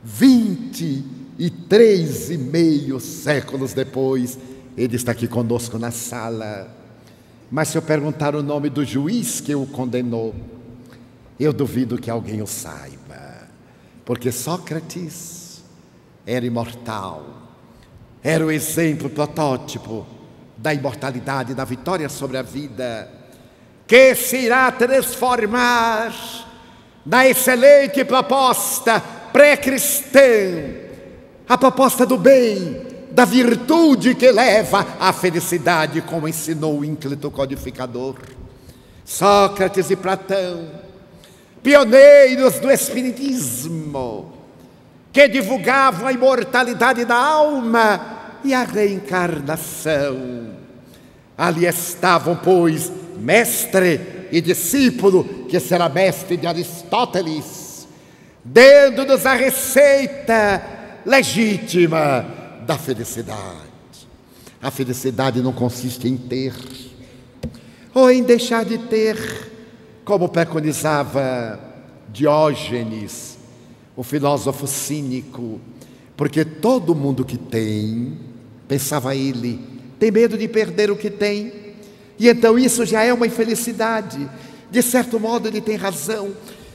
23,5 séculos depois, ele está aqui conosco na sala. Mas se eu perguntar o nome do juiz que o condenou, eu duvido que alguém o saiba, porque Sócrates era imortal, era o exemplo protótipo da imortalidade, da vitória sobre a vida, que se irá transformar na excelente proposta pré-cristã, a proposta do bem, da virtude que leva à felicidade, como ensinou o ínclito codificador. Sócrates e Platão, pioneiros do espiritismo, que divulgavam a imortalidade da alma e a reencarnação. Ali estavam, pois, mestre e discípulo, que será mestre de Aristóteles, dando-nos a receita legítima da felicidade. A felicidade não consiste em ter, ou em deixar de ter, como preconizava Diógenes, o filósofo cínico, porque todo mundo que tem, pensava ele, tem medo de perder o que tem, e então isso já é uma infelicidade. De certo modo ele tem razão.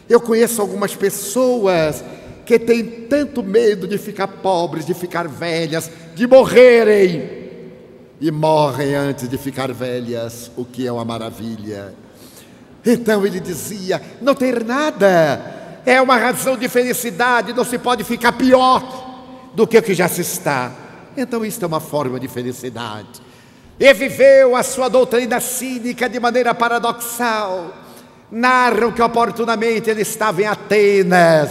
Eu conheço algumas pessoas que têm tanto medo de ficar pobres, de ficar velhas, de morrerem, e morrem antes de ficar velhas, o que é uma maravilha. Então ele dizia: não ter nada é uma razão de felicidade, não se pode ficar pior do que o que já se está. Então isto é uma forma de felicidade. E viveu a sua doutrina cínica de maneira paradoxal. Narram que oportunamente ele estava em Atenas,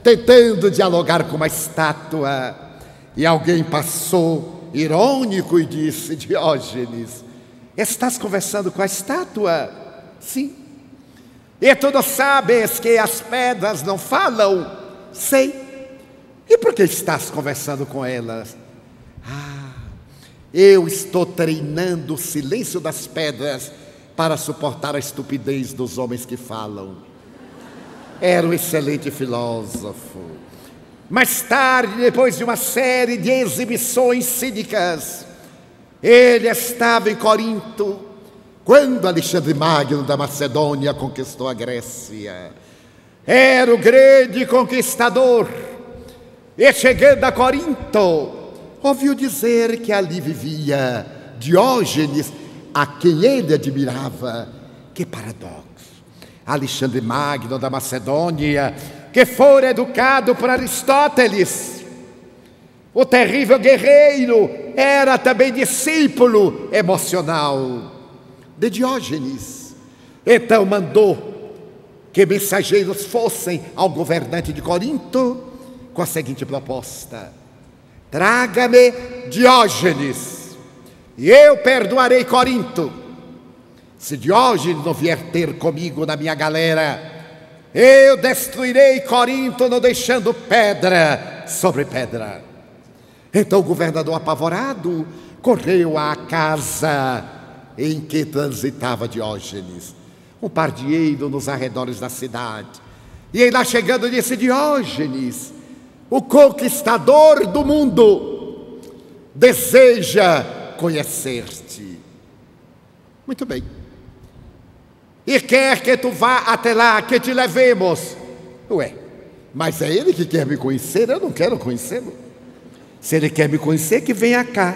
tentando dialogar com uma estátua, e alguém passou irônico e disse: Diógenes, estás conversando com a estátua? Sim. E tu não sabes que as pedras não falam? Sei. E por que estás conversando com elas? Eu estou treinando o silêncio das pedras para suportar a estupidez dos homens que falam. Era um excelente filósofo. Mais tarde, depois de uma série de exibições cínicas, ele estava em Corinto, quando Alexandre Magno da Macedônia conquistou a Grécia. Era o grande conquistador. E chegando a Corinto, ouviu dizer que ali vivia Diógenes, a quem ele admirava. Que paradoxo! Alexandre Magno da Macedônia, que fora educado por Aristóteles, o terrível guerreiro, era também discípulo emocional de Diógenes. Então mandou que mensageiros fossem ao governante de Corinto com a seguinte proposta: traga-me Diógenes. e eu perdoarei Corinto. Se Diógenes não vier ter comigo na minha galera, eu destruirei Corinto, não deixando pedra sobre pedra. Então o governador, apavorado, correu à casa em que transitava Diógenes, um pardieiro nos arredores da cidade. E aí lá chegando disse: Diógenes, o conquistador do mundo, deseja conhecer-te. Muito bem. E quer que tu vá até lá, que te levemos. Ué, mas é ele que quer me conhecer, eu não quero conhecê-lo. Se ele quer me conhecer, que venha cá,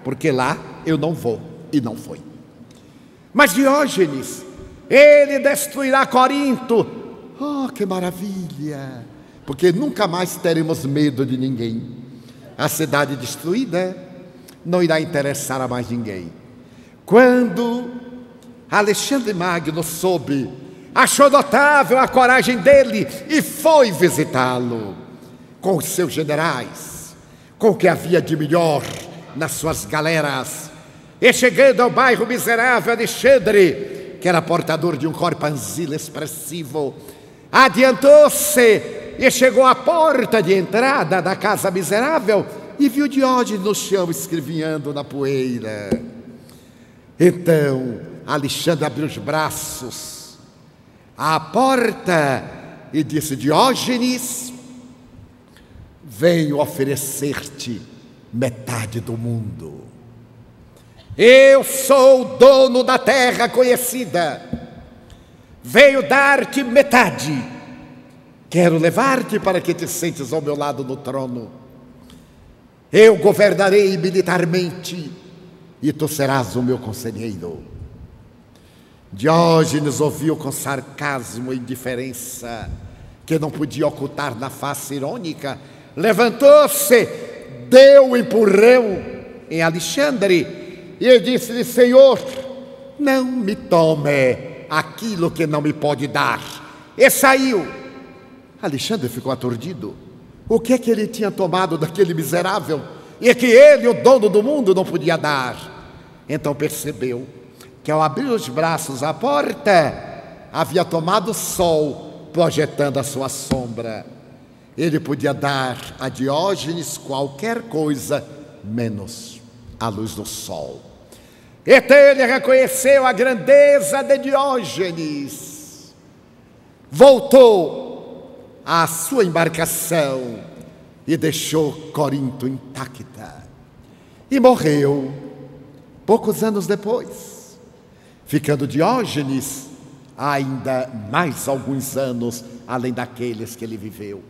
porque lá eu não vou. E não foi. Mas Diógenes, ele destruirá Corinto. Oh, que maravilha! Porque nunca mais teremos medo de ninguém. A cidade destruída não irá interessar a mais ninguém. Quando Alexandre Magno soube, achou notável a coragem dele e foi visitá-lo com os seus generais, com o que havia de melhor nas suas galeras. E chegando ao bairro miserável, Alexandre, que era portador de um corpanzil expressivo, adiantou-se e chegou à porta de entrada da casa miserável e viu Diógenes no chão escrevinhando na poeira. Então Alexandre abriu os braços à porta e disse: Diógenes, venho oferecer-te metade do mundo. Eu sou o dono da terra conhecida. Venho dar-te metade. Quero levar-te para que te sentes ao meu lado no trono. Eu governarei militarmente e tu serás o meu conselheiro. Diógenes ouviu com sarcasmo e indiferença, que não podia ocultar na face irônica. Levantou-se, deu um empurrão em Alexandre e disse-lhe: Senhor, não me tome aquilo que não me pode dar. E saiu. Alexandre ficou aturdido. O que é que ele tinha tomado daquele miserável e que ele, o dono do mundo, não podia dar? Então percebeu que ao abrir os braços à porta, havia tomado sol, projetando a sua sombra. Ele podia dar a Diógenes qualquer coisa, menos a luz do sol. Então ele reconheceu a grandeza de Diógenes. Voltou à sua embarcação e deixou Corinto intacta. E morreu poucos anos depois, ficando Diógenes ainda mais alguns anos além daqueles que ele viveu.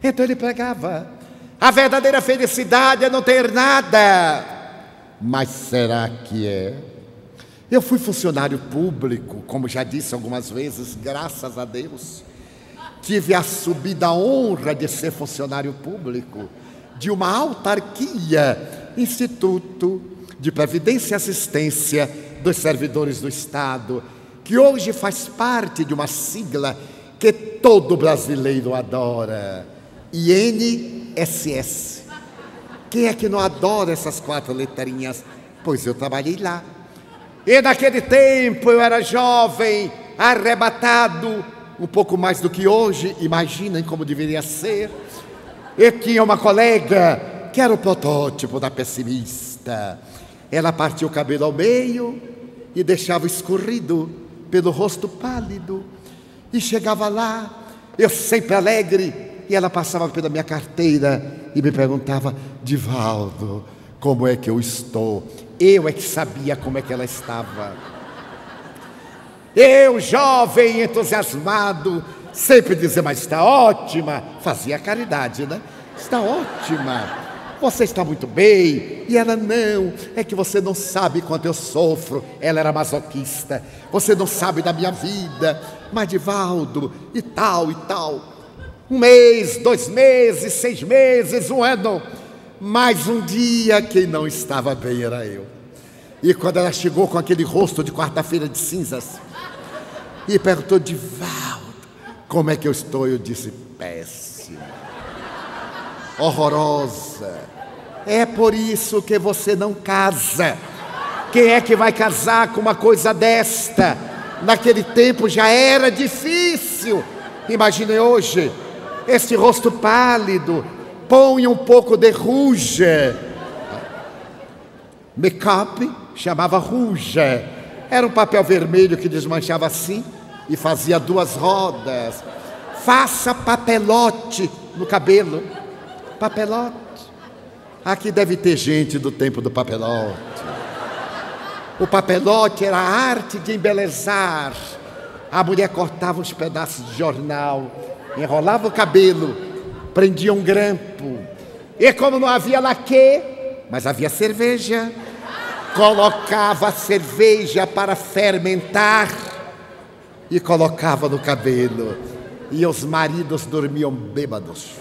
Então ele pregava: a verdadeira felicidade é não ter nada. Mas será que é? Eu fui funcionário público, como já disse algumas vezes, graças a Deus. Tive a subida honra de ser funcionário público de uma autarquia, Instituto de Previdência e Assistência dos Servidores do Estado, que hoje faz parte de uma sigla que todo brasileiro adora: INSS. Quem é que não adora essas 4 letrinhas? Pois eu trabalhei lá. E naquele tempo eu era jovem, arrebatado, um pouco mais do que hoje, imaginem como deveria ser. Eu tinha uma colega que era o protótipo da pessimista. Ela partia o cabelo ao meio e deixava escorrido pelo rosto pálido. E chegava lá, eu sempre alegre, e ela passava pela minha carteira e me perguntava: Divaldo, como é que eu estou? Eu é que sabia como é que ela estava. Eu, jovem, entusiasmado, sempre dizia: mas está ótima. Fazia caridade, né? Está ótima. Você está muito bem. E ela: não, é que você não sabe quanto eu sofro. Ela era masoquista. Você não sabe da minha vida. Mas Divaldo, e tal e tal. 1 mês, 2 meses, 6 meses, 1 ano. Mas um dia quem não estava bem era eu. E quando ela chegou com aquele rosto de quarta-feira de cinzas e perguntou: Divaldo, como é que eu estou? Eu disse: péssimo, horrorosa. É por isso que você não casa. Quem é que vai casar com uma coisa desta? Naquele tempo já era difícil. Imaginem hoje, esse rosto pálido, põe um pouco de rouge. Make-up chamava rouge. Era um papel vermelho que desmanchava assim e fazia 2 rodas. Faça papelote no cabelo. Papelote. Aqui deve ter gente do tempo do papelote. O papelote era a arte de embelezar. A mulher cortava uns pedaços de jornal, enrolava o cabelo, prendia um grampo. E como não havia laque, mas havia cerveja, colocava a cerveja para fermentar e colocava no cabelo. E os maridos dormiam bêbados.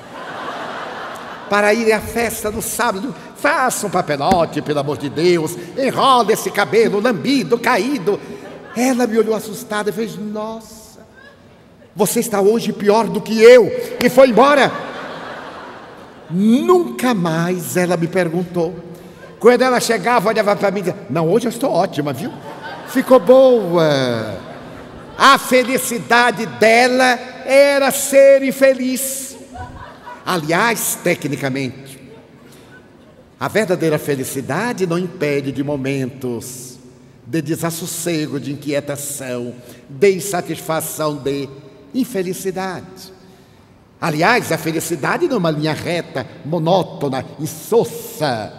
Para ir à festa no sábado, faça um papelote, pelo amor de Deus, enrola esse cabelo lambido, caído. Ela me olhou assustada e fez: nossa, você está hoje pior do que eu. E foi embora. Nunca mais ela me perguntou. Quando ela chegava, olhava para mim e dizia: não, hoje eu estou ótima, viu? Ficou boa. A felicidade dela era ser infeliz. Aliás, tecnicamente, a verdadeira felicidade não impede de momentos de desassossego, de inquietação, de insatisfação, de infelicidade. Aliás, a felicidade não é uma linha reta, monótona, insossa.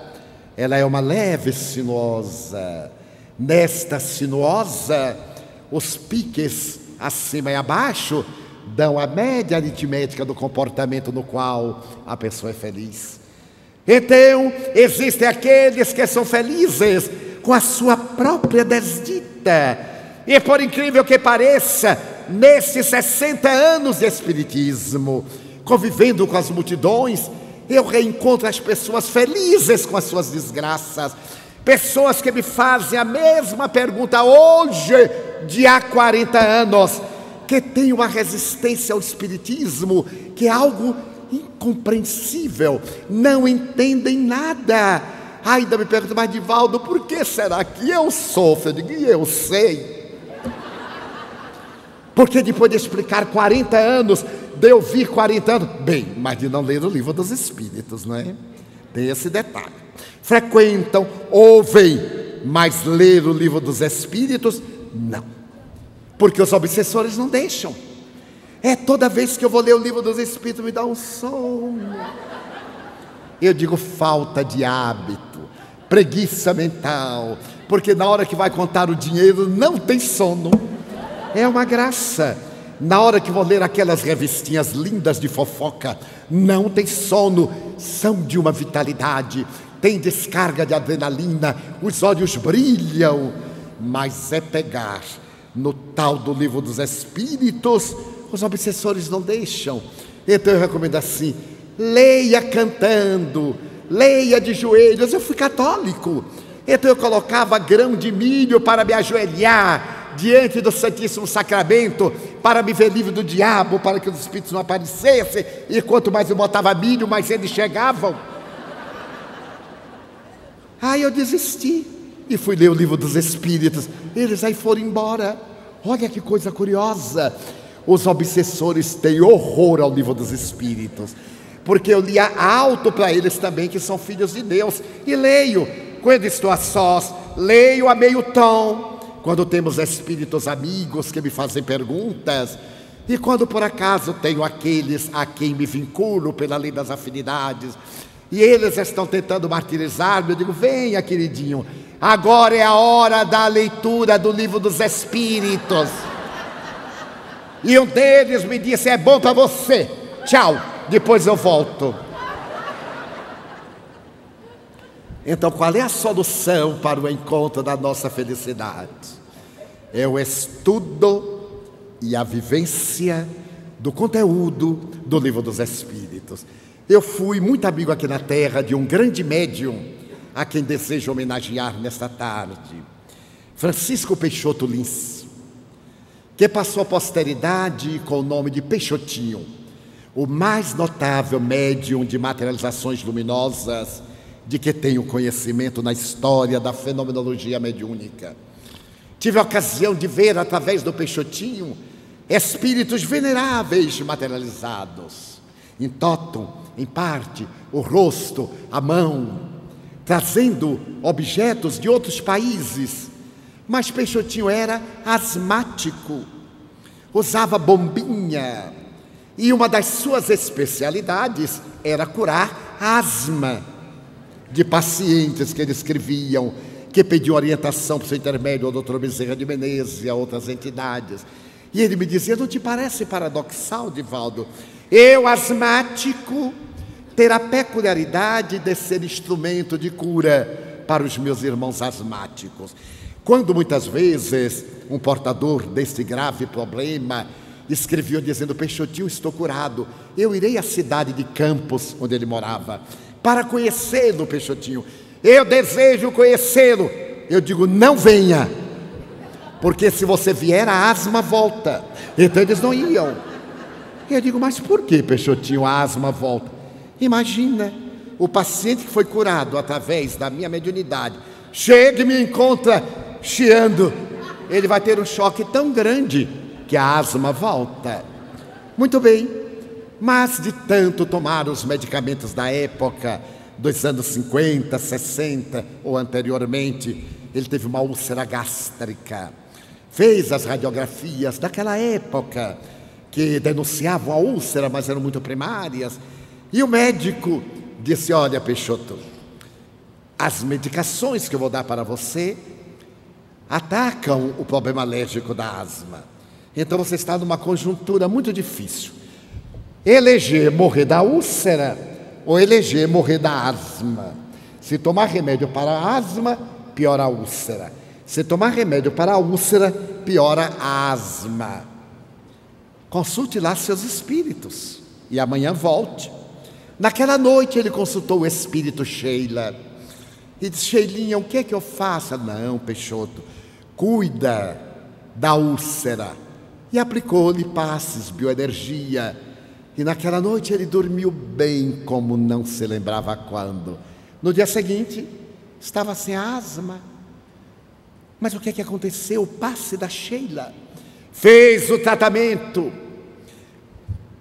Ela é uma leve sinuosa. Nesta sinuosa, os piques acima e abaixo dão a média aritmética do comportamento no qual a pessoa é feliz. Então, existem aqueles que são felizes com a sua própria desdita. E por incrível que pareça, nesses 60 anos de espiritismo, convivendo com as multidões, eu reencontro as pessoas felizes com as suas desgraças. Pessoas que me fazem a mesma pergunta hoje, de há 40 anos, que têm uma resistência ao espiritismo, que é algo incompreensível, não entendem nada. Ainda me perguntam: mas Divaldo, por que será que eu sofro? Eu digo: e eu sei. Porque depois de explicar 40 anos, de eu vir 40 anos, bem, mas de não ler o livro dos Espíritos, não é? Tem esse detalhe. Frequentam, ouvem, mas ler o livro dos Espíritos, não. Porque os obsessores não deixam. É toda vez que eu vou ler o livro dos Espíritos, me dá um sono. Eu digo: falta de hábito, preguiça mental, porque na hora que vai contar o dinheiro não tem sono. É uma graça. Na hora que vou ler aquelas revistinhas lindas de fofoca, não tem sono, são de uma vitalidade, tem descarga de adrenalina, os olhos brilham. Mas é pegar no tal do livro dos Espíritos, os obsessores não deixam. Então eu recomendo assim: leia cantando, leia de joelhos. Eu fui católico, então eu colocava grão de milho para me ajoelhar diante do Santíssimo Sacramento, para me ver livre do diabo, para que os espíritos não aparecessem. E quanto mais eu botava milho, mais eles chegavam. Aí eu desisti e fui ler o livro dos Espíritos. Eles aí foram embora. Olha que coisa curiosa. Os obsessores têm horror ao livro dos Espíritos, porque eu lia alto para eles também, que são filhos de Deus. E leio, quando estou a sós, leio a meio tom, quando temos espíritos amigos que me fazem perguntas, e quando por acaso tenho aqueles a quem me vinculo pela lei das afinidades, e eles estão tentando martirizar-me, eu digo: venha, queridinho, agora é a hora da leitura do livro dos Espíritos. E um deles me disse: é bom para você, tchau, depois eu volto. Então, qual é a solução para o encontro da nossa felicidade? É o estudo e a vivência do conteúdo do livro dos Espíritos. Eu fui muito amigo aqui na Terra de um grande médium, a quem desejo homenagear nesta tarde, Francisco Peixoto Lins, que passou a posteridade com o nome de Peixotinho, o mais notável médium de materializações luminosas de que tenho conhecimento na história da fenomenologia mediúnica. Tive a ocasião de ver, através do Peixotinho, espíritos veneráveis materializados. Entotam, em parte, o rosto, a mão, trazendo objetos de outros países. Mas Peixotinho era asmático, usava bombinha, e uma das suas especialidades era curar asma de pacientes que ele escreviam, que pediam orientação para o seu intermédio ao doutor Bezerra de Menezes e a outras entidades. E ele me dizia: não te parece paradoxal, Divaldo, eu, asmático, ter a peculiaridade de ser instrumento de cura para os meus irmãos asmáticos? Quando muitas vezes um portador desse grave problema escrevia dizendo: Peixotinho, estou curado, eu irei à cidade de Campos, onde ele morava, para conhecê-lo, Peixotinho, eu desejo conhecê-lo. Eu digo: não venha, porque se você vier, a asma volta. Então eles não iam. Eu digo: mas por que, Peixotinho, a asma volta? Imagina, o paciente que foi curado através da minha mediunidade chega e me encontra chiando, ele vai ter um choque tão grande que a asma volta. Muito bem, mas de tanto tomar os medicamentos da época, dos anos 50, 60 ou anteriormente, ele teve uma úlcera gástrica. Fez as radiografias daquela época, que denunciavam a úlcera, mas eram muito primárias. E o médico disse: olha, Peixoto, as medicações que eu vou dar para você atacam o problema alérgico da asma. Então você está numa conjuntura muito difícil. Eleger morrer da úlcera ou eleger morrer da asma. Se tomar remédio para a asma, piora a úlcera. Se tomar remédio para a úlcera, piora a asma. Consulte lá seus espíritos e amanhã volte. Naquela noite ele consultou o espírito Sheila e disse: Sheilinha, o que é que eu faço? Não, Peixoto, cuida da úlcera. E aplicou-lhe passes, bioenergia. E naquela noite ele dormiu bem, como não se lembrava quando. No dia seguinte, estava sem asma. Mas o que é que aconteceu? O passe da Sheila fez o tratamento.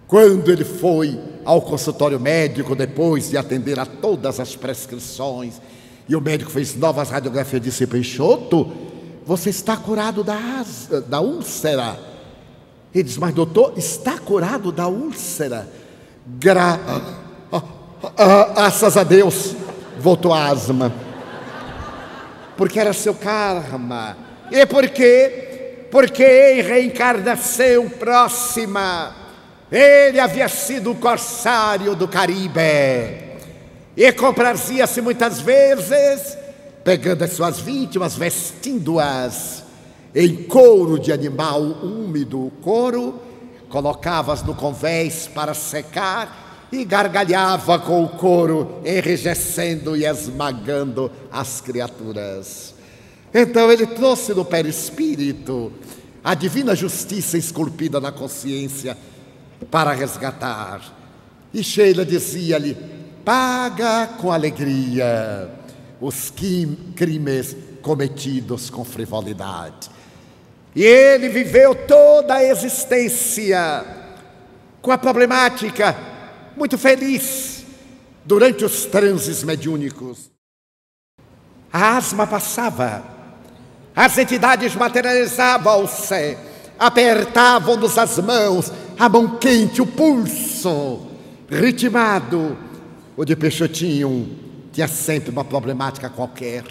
Quando ele foi ao consultório médico, depois de atender a todas as prescrições, e o médico fez novas radiografias, disse: Peixoto, você está curado da úlcera. Ele diz: mas doutor, está curado da úlcera? Graças a Deus, voltou a asma. Porque era seu karma. E por quê? Porque em reencarnação próxima, ele havia sido o corsário do Caribe. E comprazia-se muitas vezes, pegando as suas vítimas, vestindo-as em couro de animal úmido, o couro, colocava-as no convés para secar e gargalhava com o couro, enrijecendo e esmagando as criaturas. Então ele trouxe no perispírito a divina justiça esculpida na consciência para resgatar. E Sheila dizia-lhe: paga com alegria os crimes cometidos com frivolidade. E ele viveu toda a existência com a problemática, muito feliz, durante os transes mediúnicos. A asma passava, as entidades materializavam-se, apertavam-nos as mãos, a mão quente, o pulso ritmado. O de Peixotinho tinha sempre uma problemática qualquer,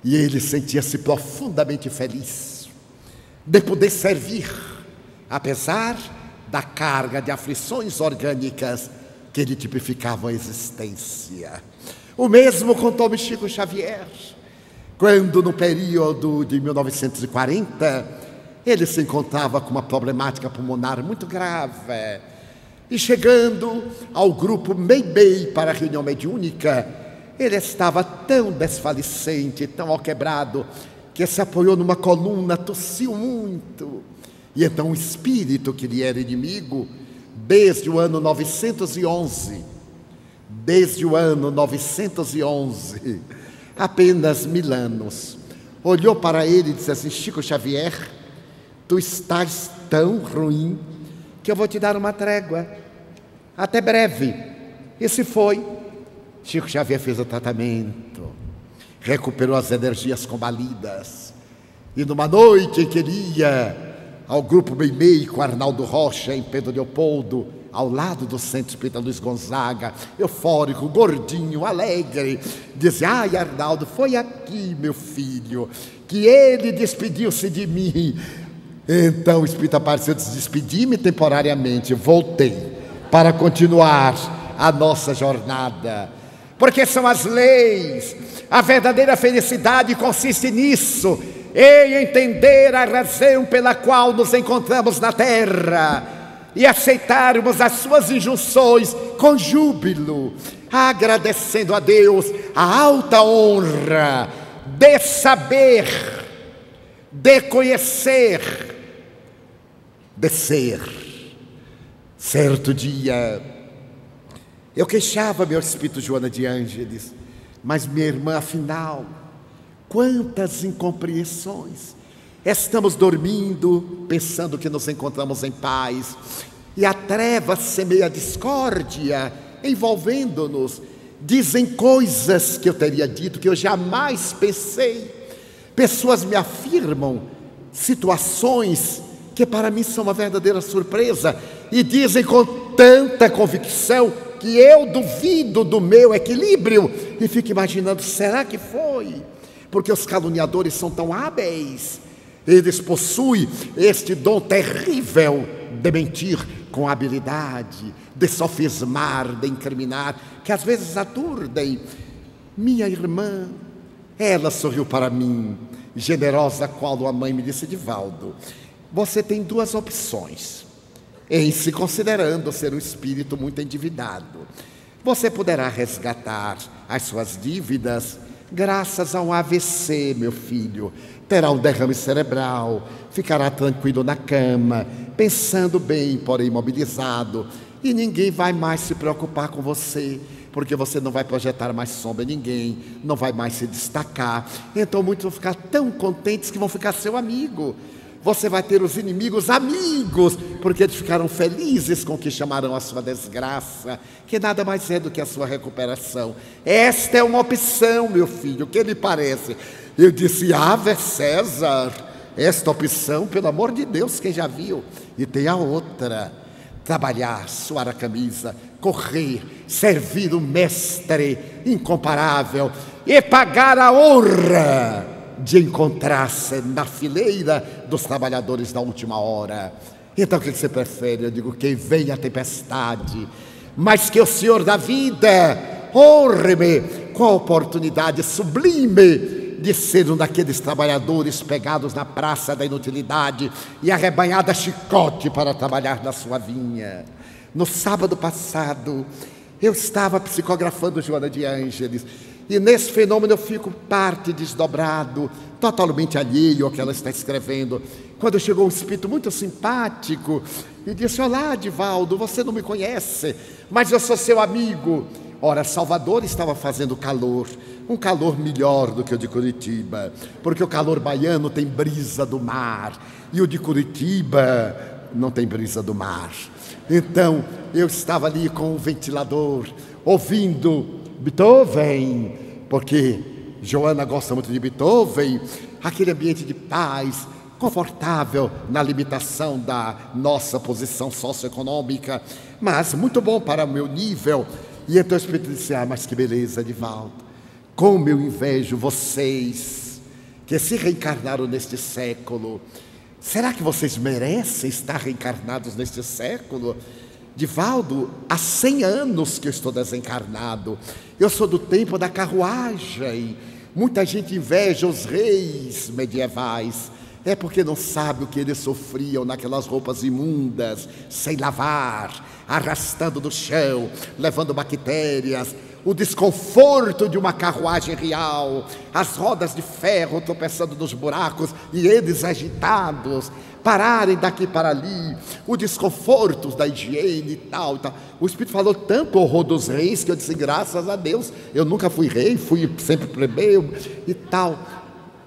e ele sentia-se profundamente feliz de poder servir, apesar da carga de aflições orgânicas que lhe tipificavam a existência. O mesmo contou-me Chico Xavier, quando no período de 1940, ele se encontrava com uma problemática pulmonar muito grave, e chegando ao grupo Meibei para a reunião mediúnica, ele estava tão desfalecente, tão alquebrado, que se apoiou numa coluna, tossiu muito. E então o espírito que lhe era inimigo, desde o ano 911, desde o ano 911, apenas 1000 anos, olhou para ele e disse assim: Chico Xavier, tu estás tão ruim que eu vou te dar uma trégua, até breve. E se foi. Chico Xavier fez o tratamento, recuperou as energias combalidas, e numa noite em que ele ia ao Grupo Meimei com Arnaldo Rocha em Pedro Leopoldo, ao lado do Centro Espírita Luiz Gonzaga, eufórico, gordinho, alegre, dizia: ai, Arnaldo, foi aqui, meu filho, que ele despediu-se de mim. Então o Espírito apareceu e disse: despedi-me temporariamente, voltei para continuar a nossa jornada, porque são as leis. A verdadeira felicidade consiste nisso, em entender a razão pela qual nos encontramos na terra e aceitarmos as suas injunções com júbilo, agradecendo a Deus a alta honra de saber, de conhecer, de ser. Certo dia, eu queixava meu espírito Joana de Ângeles, mas minha irmã, afinal, quantas incompreensões. Estamos dormindo, pensando que nos encontramos em paz, e a treva semeia a discórdia, envolvendo-nos. Dizem coisas que eu teria dito, que eu jamais pensei. Pessoas me afirmam situações que para mim são uma verdadeira surpresa, e dizem com tanta convicção que eu duvido do meu equilíbrio, e fico imaginando, será que foi? Porque os caluniadores são tão hábeis, eles possuem este dom terrível de mentir com habilidade, de sofismar, de incriminar, que às vezes aturdem. Minha irmã, ela sorriu para mim, generosa qual uma mãe, me disse: Divaldo, você tem duas opções, em se considerando ser um espírito muito endividado. Você poderá resgatar as suas dívidas graças a um AVC, meu filho. Terá um derrame cerebral, ficará tranquilo na cama, pensando bem, porém imobilizado, e ninguém vai mais se preocupar com você, porque você não vai projetar mais sombra em ninguém, não vai mais se destacar. Então muitos vão ficar tão contentes que vão ficar seu amigo. Você vai ter os inimigos amigos, porque eles ficaram felizes com o que chamarão a sua desgraça, que nada mais é do que a sua recuperação. Esta é uma opção, meu filho, o que lhe parece? Eu disse: Ave César, esta opção, pelo amor de Deus, quem já viu? E tem a outra: trabalhar, suar a camisa, correr, servir o mestre incomparável e pagar a honra de encontrar-se na fileira dos trabalhadores da última hora. Então o que você prefere? Eu digo: que venha a tempestade, mas que o Senhor da vida honre-me com a oportunidade sublime de ser um daqueles trabalhadores pegados na praça da inutilidade e arrebanhado a chicote para trabalhar na sua vinha. No sábado passado, eu estava psicografando Joana de Ângeles, e nesse fenômeno eu fico parte desdobrado, totalmente alheio ao que ela está escrevendo, quando chegou um espírito muito simpático e disse: olá, Divaldo, você não me conhece, mas eu sou seu amigo. Ora, Salvador estava fazendo calor, um calor melhor do que o de Curitiba, porque o calor baiano tem brisa do mar, e o de Curitiba não tem brisa do mar. Então, eu estava ali com o ventilador, ouvindo Beethoven, porque Joana gosta muito de Beethoven, aquele ambiente de paz, confortável na limitação da nossa posição socioeconômica, mas muito bom para o meu nível. E então o Espírito disse: mas que beleza, Divaldo, como eu invejo vocês que se reencarnaram neste século. Será que vocês merecem estar reencarnados neste século? Divaldo, há 100 anos que eu estou desencarnado. Eu sou do tempo da carruagem. Muita gente inveja os reis medievais. é porque não sabe o que eles sofriam naquelas roupas imundas, sem lavar, arrastando no chão, levando bactérias, o desconforto de uma carruagem real, as rodas de ferro tropeçando nos buracos e eles agitados, pararem daqui para ali, o desconforto da higiene e tal, e tal. O Espírito falou tanto horror dos reis que eu disse, graças a Deus, eu nunca fui rei, fui sempre plebeu e tal.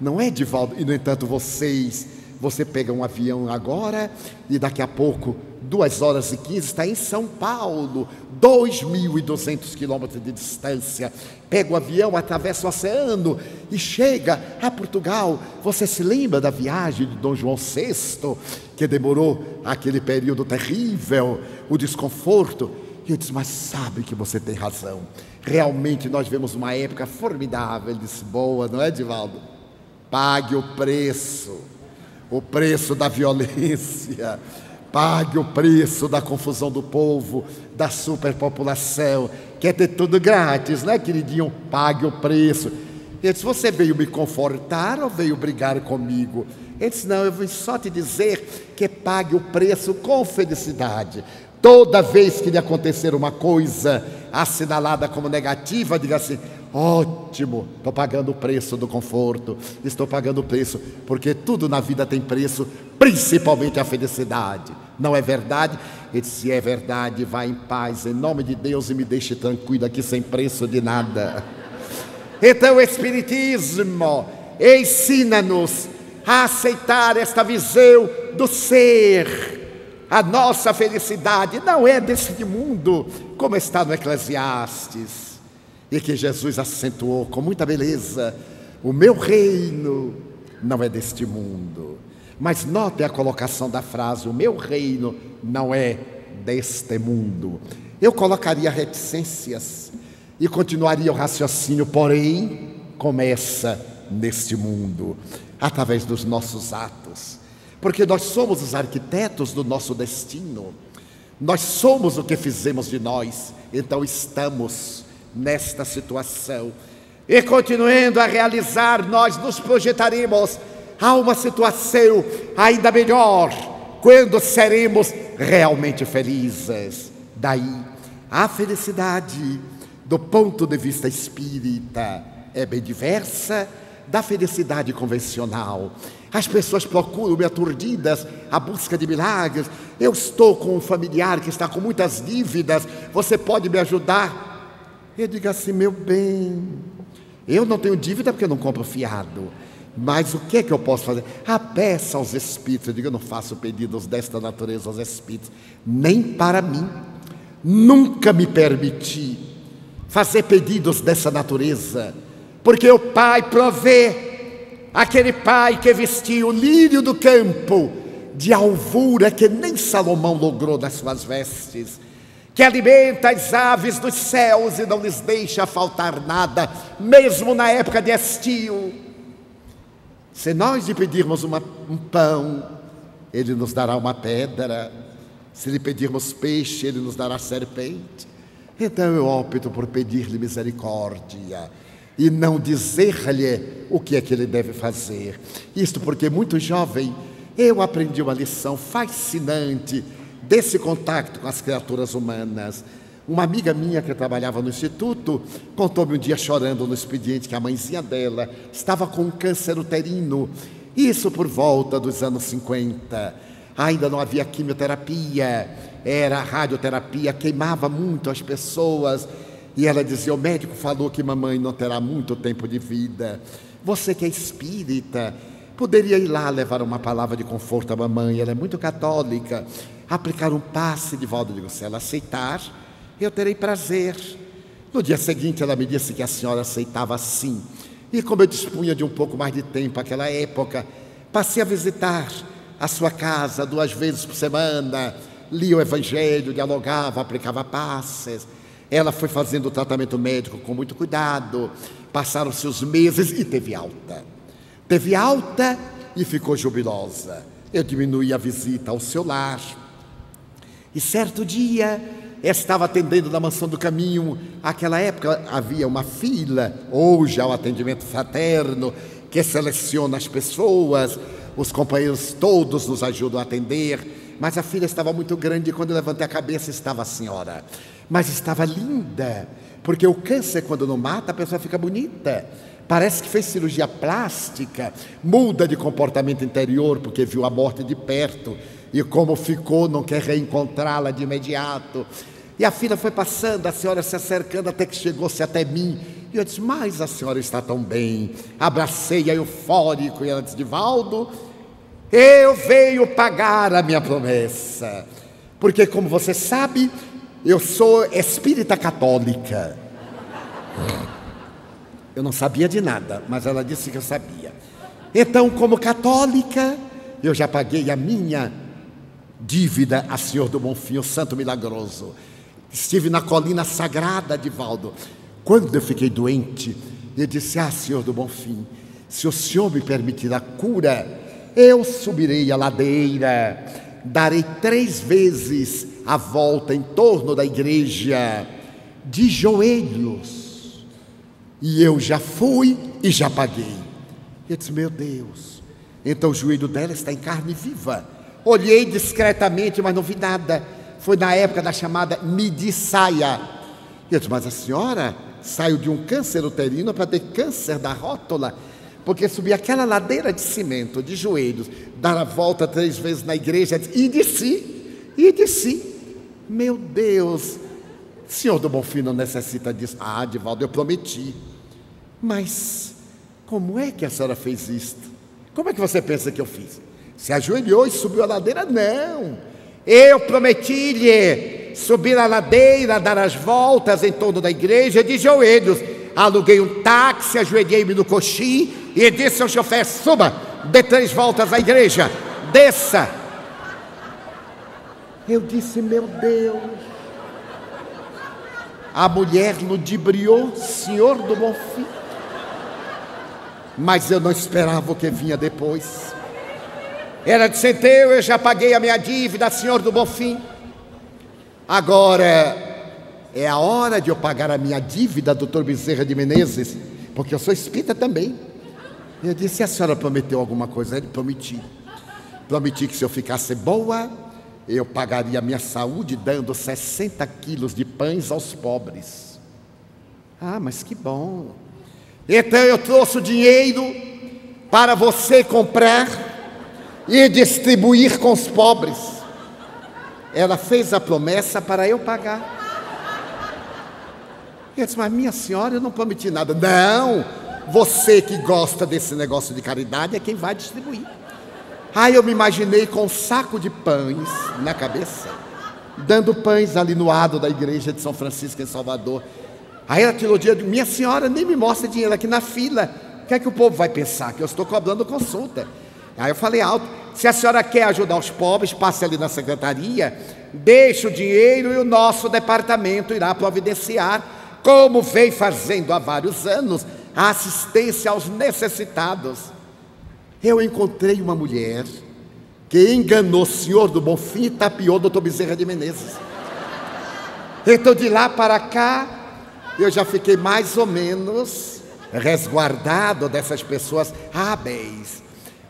Não é, Divaldo? E no entanto você pega um avião agora e daqui a pouco, 2h15, está em São Paulo, 2.200 quilômetros de distância. Pega o avião, atravessa o oceano e chega a Portugal. Você se lembra da viagem de Dom João VI, que demorou aquele período terrível, o desconforto? E eu disse, mas sabe que você tem razão. Realmente nós vemos uma época formidável. Ele disse, boa, não é, Divaldo? Pague o preço da violência, pague o preço da confusão do povo, da superpopulação, quer ter tudo grátis, né, queridinho? Pague o preço. Ele disse, você veio me confortar ou veio brigar comigo? Ele disse, não, eu vim só te dizer que pague o preço com felicidade. Toda vez que lhe acontecer uma coisa assinalada como negativa, diga assim, ótimo, estou pagando o preço do conforto, estou pagando o preço, porque tudo na vida tem preço, principalmente a felicidade. Não é verdade? Ele disse, se é verdade, vá em paz, em nome de Deus, e me deixe tranquilo aqui sem preço de nada. Então o Espiritismo ensina-nos a aceitar esta visão do ser. A nossa felicidade não é deste mundo, como está no Eclesiastes, e que Jesus acentuou com muita beleza, o meu reino não é deste mundo. Mas note a colocação da frase, o meu reino não é deste mundo. Eu colocaria reticências e continuaria o raciocínio, porém, começa neste mundo, através dos nossos atos. Porque nós somos os arquitetos do nosso destino. Nós somos o que fizemos de nós. Então estamos nesta situação. E continuando a realizar, nós nos projetaremos a uma situação ainda melhor, quando seremos realmente felizes. Daí, a felicidade, do ponto de vista espírita, é bem diversa da felicidade convencional. As pessoas procuram-me aturdidas à busca de milagres. Eu estou com um familiar que está com muitas dívidas, você pode me ajudar? Eu digo assim, meu bem, eu não tenho dívida porque eu não compro fiado, mas o que é que eu posso fazer? Peça aos Espíritos. Eu digo, eu não faço pedidos desta natureza aos Espíritos, nem para mim. Nunca me permiti fazer pedidos dessa natureza, porque o Pai provê. Aquele Pai que vestiu o lírio do campo de alvura que nem Salomão logrou nas suas vestes, que alimenta as aves dos céus e não lhes deixa faltar nada, mesmo na época de estio. Se nós lhe pedirmos um pão, Ele nos dará uma pedra. Se lhe pedirmos peixe, Ele nos dará serpente. Então eu opto por pedir-lhe misericórdia e não dizer-lhe o que é que ele deve fazer. Isto porque, muito jovem, eu aprendi uma lição fascinante desse contato com as criaturas humanas. Uma amiga minha que trabalhava no instituto contou-me um dia chorando no expediente que a mãezinha dela estava com um câncer uterino. Isso por volta dos anos 50. Ainda não havia quimioterapia, era radioterapia, queimava muito as pessoas. E ela dizia, o médico falou que mamãe não terá muito tempo de vida. Você que é espírita, poderia ir lá levar uma palavra de conforto à mamãe, ela é muito católica, aplicar um passe de volta. Eu digo, se ela aceitar, eu terei prazer. No dia seguinte ela me disse que a senhora aceitava sim. E como eu dispunha de um pouco mais de tempo naquela época, passei a visitar a sua casa 2 vezes por semana, lia o Evangelho, dialogava, aplicava passes. Ela foi fazendo o tratamento médico com muito cuidado. Passaram-se os meses e teve alta. Teve alta e ficou jubilosa. Eu diminuí a visita ao seu lar. E certo dia, estava atendendo na Mansão do Caminho. Naquela época havia uma fila, hoje há o atendimento fraterno, que seleciona as pessoas. os companheiros todos nos ajudam a atender, mas a filha estava muito grande e quando eu levantei a cabeça estava a senhora. Mas estava linda, porque o câncer quando não mata a pessoa fica bonita. Parece que fez cirurgia plástica, muda de comportamento interior porque viu a morte de perto e como ficou não quer reencontrá-la de imediato. E a filha foi passando, a senhora se acercando até que chegou-se até mim. E eu disse, mas a senhora está tão bem. Abracei-a eufórico e ela disse, Divaldo, eu venho pagar a minha promessa. Porque como você sabe, eu sou espírita católica. Eu não sabia de nada, mas ela disse que eu sabia. Então, como católica, eu já paguei a minha dívida a Senhor do Bonfim, o Santo Milagroso. Estive na colina sagrada, Divaldo. Quando eu fiquei doente, eu disse, Senhor do Bonfim, se o Senhor me permitir a cura, eu subirei a ladeira, darei 3 vezes a volta em torno da igreja, de joelhos. E eu já fui e já paguei. Eu disse, meu Deus, então o joelho dela está em carne viva. Olhei discretamente, mas não vi nada. Foi na época da chamada midissaia. Eu disse, mas a senhora saiu de um câncer uterino para ter câncer da rótula, porque subi aquela ladeira de cimento, de joelhos, dar a volta 3 vezes na igreja, e desci. Meu Deus, Senhor do Bonfim não necessita disso. Ah, Divaldo, eu prometi. Mas como é que a senhora fez isto? Como é que você pensa que eu fiz? Se ajoelhou e subiu a ladeira? Não. Eu prometi-lhe subir a ladeira, dar as voltas em torno da igreja de joelhos. Aluguei um táxi, ajoelhei-me no coxim e disse ao chofer, suba, dê 3 voltas à igreja, desça. Eu disse, meu Deus. A mulher ludibriou, Senhor do Bonfim. Mas eu não esperava o que vinha depois. Ela disse, eu já paguei a minha dívida, Senhor do Bonfim. Agora é a hora de eu pagar a minha dívida, doutor Bezerra de Menezes, porque eu sou espírita também. Eu disse, a senhora prometeu alguma coisa? Ele, prometi. Prometi que se eu ficasse boa, eu pagaria a minha saúde dando 60 quilos de pães aos pobres. Ah, mas que bom. Então eu trouxe o dinheiro para você comprar e distribuir com os pobres. Ela fez a promessa para eu pagar. Eu disse, mas minha senhora, eu não prometi nada. Não, você que gosta desse negócio de caridade é quem vai distribuir. Aí eu me imaginei com um saco de pães na cabeça, dando pães ali no lado da igreja de São Francisco em Salvador. Aí ela tirou dinheiro, minha senhora, nem me mostra dinheiro aqui na fila. O que é que o povo vai pensar? Que eu estou cobrando consulta. Aí eu falei alto, se a senhora quer ajudar os pobres, passe ali na secretaria, deixe o dinheiro e o nosso departamento irá providenciar, como vem fazendo há vários anos, a assistência aos necessitados. Eu encontrei uma mulher que enganou o Senhor do Bonfim e tapeou o doutor Bezerra de Menezes. Então de lá para cá, eu já fiquei mais ou menos resguardado dessas pessoas hábeis.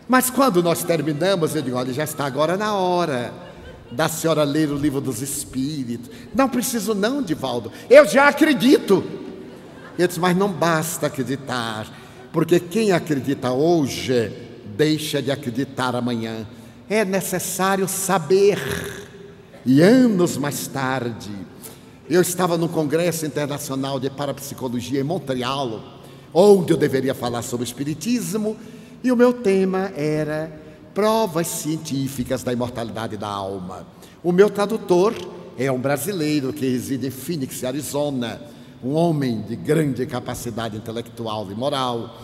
Mas quando nós terminamos, eu digo, olha, já está agora na hora da senhora ler o livro dos Espíritos. Não preciso não, Divaldo, eu já acredito. Eu disse, mas não basta acreditar, porque quem acredita hoje, deixa de acreditar amanhã. É necessário saber. E anos mais tarde, eu estava num congresso internacional de parapsicologia em Montreal, onde eu deveria falar sobre o espiritismo, e o meu tema era provas científicas da imortalidade da alma. O meu tradutor é um brasileiro que reside em Phoenix, Arizona, um homem de grande capacidade intelectual e moral,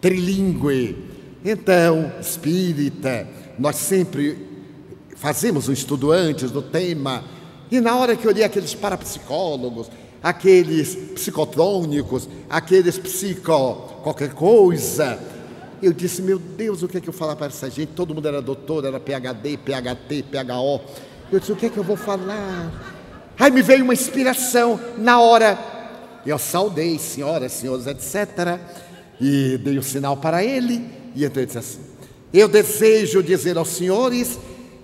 trilíngue. Então, espírita, nós sempre fazemos um estudo antes do tema, e na hora que eu li aqueles parapsicólogos, aqueles psicotrônicos, aqueles qualquer coisa, eu disse, meu Deus, o que é que eu falar para essa gente? Todo mundo era doutor, era PhD, PhT, PhO. Eu disse, o que é que eu vou falar? Aí me veio uma inspiração na hora. Eu saudei, senhoras, senhores, etc. E dei o sinal para ele. E então ele disse assim, eu desejo dizer aos senhores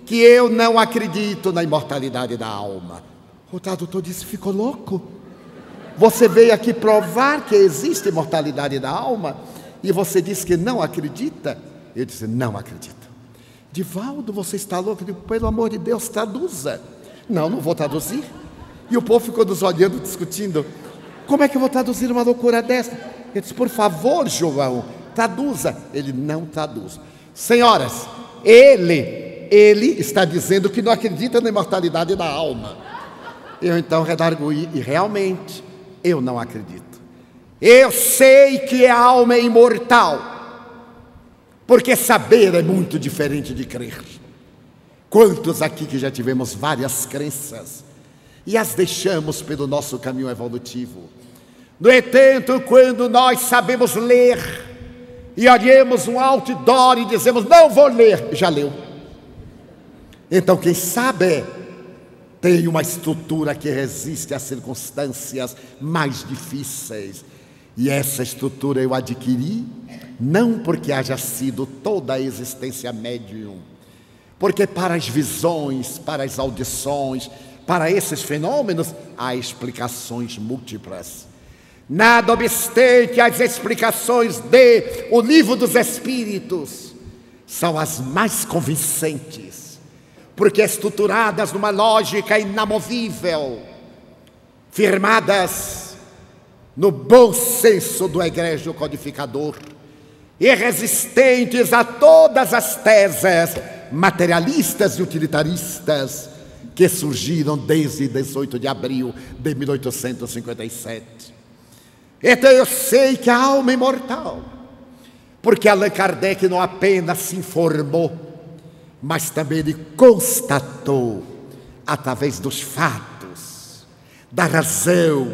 que eu não acredito na imortalidade da alma. O tradutor disse: ficou louco? Você veio aqui provar que existe imortalidade da alma e você diz que não acredita? Eu disse: não acredito. Divaldo, você está louco? Eu digo: pelo amor de Deus, traduza. Não vou traduzir. E o povo ficou nos olhando, discutindo. Como é que eu vou traduzir uma loucura dessa? Eu disse: por favor, João, traduza. Ele não traduz. Senhoras, ele está dizendo que não acredita na imortalidade da alma. Eu então redarguí, e realmente, eu não acredito. Eu sei que a alma é imortal, porque saber é muito diferente de crer. Quantos aqui que já tivemos várias crenças e as deixamos pelo nosso caminho evolutivo? No entanto, quando nós sabemos ler e olhamos um outdoor e dizemos: não vou ler, já leu. Então, quem sabe tem uma estrutura que resiste às circunstâncias mais difíceis. E essa estrutura eu adquiri não porque haja sido toda a existência médium, porque para as visões, para as audições, para esses fenômenos, há explicações múltiplas. Nada obstante, as explicações de O Livro dos Espíritos são as mais convincentes, porque estruturadas numa lógica inamovível, firmadas no bom senso do egrégio codificador, e resistentes a todas as teses materialistas e utilitaristas que surgiram desde 18 de abril de 1857. Então eu sei que a alma é imortal, porque Allan Kardec não apenas se informou, mas também ele constatou, através dos fatos, da razão,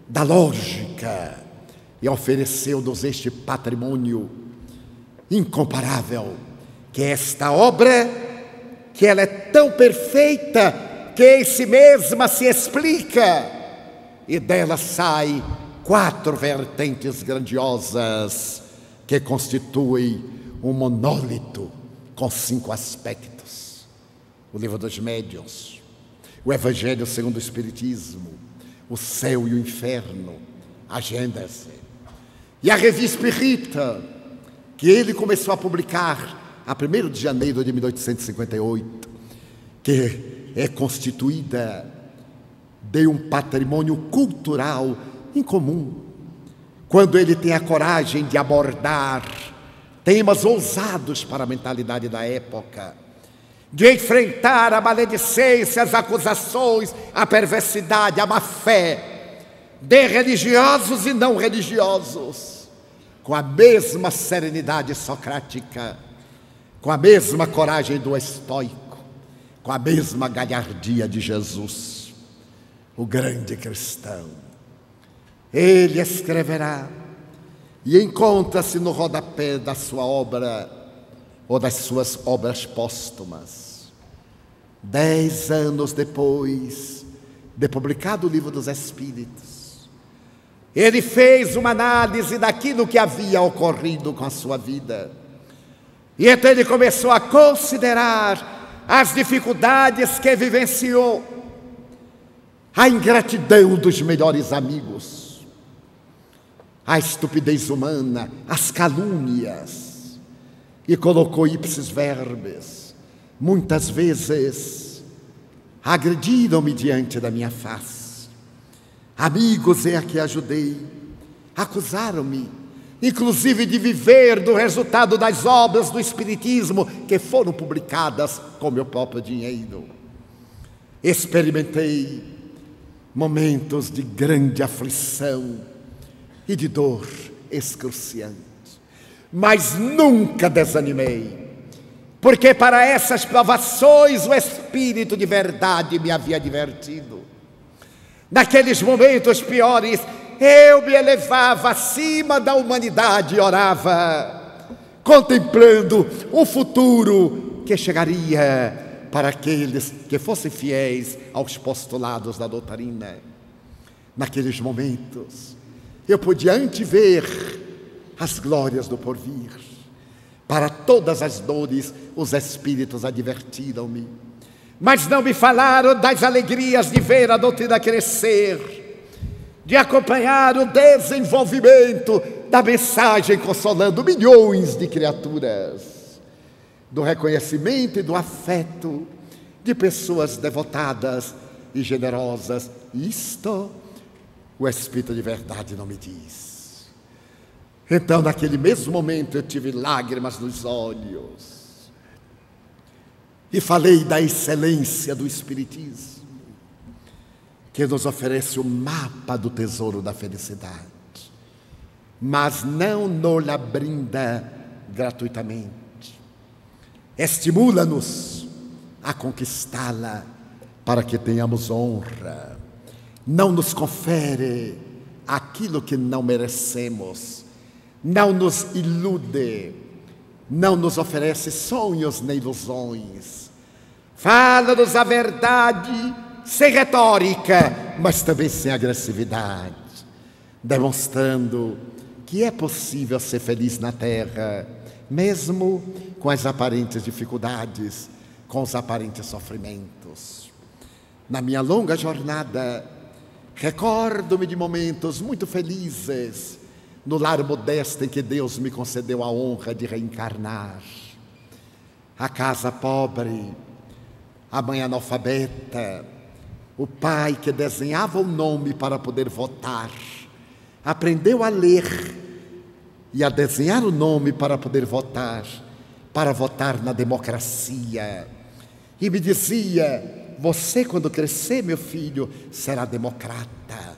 da lógica, e ofereceu-nos este patrimônio incomparável, que é esta obra, que ela é tão perfeita, que em si mesma se explica, e dela sai 4 vertentes grandiosas, que constituem um monólito com 5 aspectos: o Livro dos Médiuns, o Evangelho segundo o Espiritismo, o céu e o inferno, a Gênese, e a Revista Espírita, que ele começou a publicar a 1º de janeiro de 1858, que é constituída de um patrimônio cultural incomum, quando ele tem a coragem de abordar temas ousados para a mentalidade da época, de enfrentar a maledicência, as acusações, a perversidade, a má-fé de religiosos e não religiosos, com a mesma serenidade socrática, com a mesma coragem do estoico, com a mesma galhardia de Jesus, o grande cristão. Ele escreverá, e encontra-se no rodapé da sua obra, ou das suas obras póstumas, 10 anos depois de publicado o Livro dos Espíritos, ele fez uma análise daquilo que havia ocorrido com a sua vida. E então ele começou a considerar as dificuldades que vivenciou, a ingratidão dos melhores amigos, a estupidez humana, as calúnias, e colocou ipsis verbis: muitas vezes agrediram-me diante da minha face. Amigos em a que ajudei acusaram-me, inclusive de viver do resultado das obras do Espiritismo que foram publicadas com meu próprio dinheiro. Experimentei momentos de grande aflição e de dor excruciante, mas nunca desanimei, porque para essas provações o Espírito de verdade me havia advertido. Naqueles momentos piores, eu me elevava acima da humanidade e orava, contemplando o futuro que chegaria para aqueles que fossem fiéis aos postulados da doutrina. Naqueles momentos, eu podia antever as glórias do porvir, Para todas as dores, os espíritos advertiram-me. Mas não me falaram das alegrias de ver a doutrina crescer, de acompanhar o desenvolvimento da mensagem consolando milhões de criaturas, do reconhecimento e do afeto de pessoas devotadas e generosas. Isto o Espírito de verdade não me diz. Então, naquele mesmo momento, eu tive lágrimas nos olhos e falei da excelência do Espiritismo, que nos oferece o mapa do tesouro da felicidade, mas não nos brinda gratuitamente. Estimula-nos a conquistá-la para que tenhamos honra. Não nos confere aquilo que não merecemos, não nos ilude, não nos oferece sonhos nem ilusões. Fala-nos a verdade sem retórica, mas também sem agressividade, demonstrando que é possível ser feliz na terra, mesmo com as aparentes dificuldades, com os aparentes sofrimentos. Na minha longa jornada, recordo-me de momentos muito felizes no lar modesto em que Deus me concedeu a honra de reencarnar. A casa pobre, a mãe analfabeta, o pai que desenhava o nome para poder votar, aprendeu a ler e a desenhar o nome para poder votar, para votar na democracia. E me dizia: você, quando crescer, meu filho, será democrata.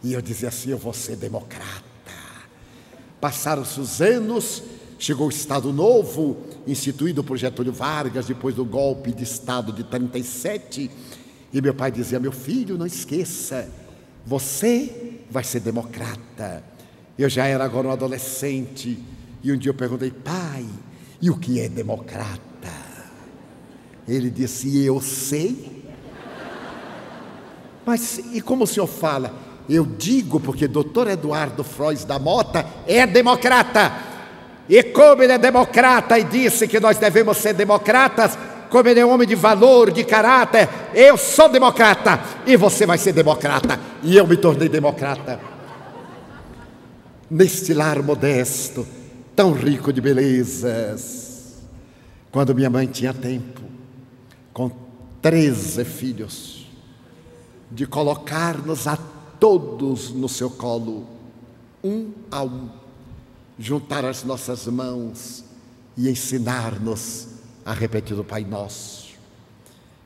E eu dizia assim: eu vou ser democrata. Passaram-se os anos, chegou o Estado Novo, instituído por Getúlio Vargas, depois do golpe de Estado de 37, e meu pai dizia: meu filho, não esqueça, você vai ser democrata. Eu já era agora um adolescente, e um dia eu perguntei: pai, e o que é democrata? Ele disse: eu sei. Mas e como o senhor fala? Eu digo porque Dr. Eduardo Frois da Mota é democrata. E como ele é democrata e disse que nós devemos ser democratas, como ele é um homem de valor, de caráter, eu sou democrata e você vai ser democrata. E eu me tornei democrata. Neste lar modesto, tão rico de belezas, quando minha mãe tinha tempo, com 13 filhos, de colocar-nos a todos no seu colo, um a um, juntar as nossas mãos e ensinar-nos a repetir o Pai Nosso.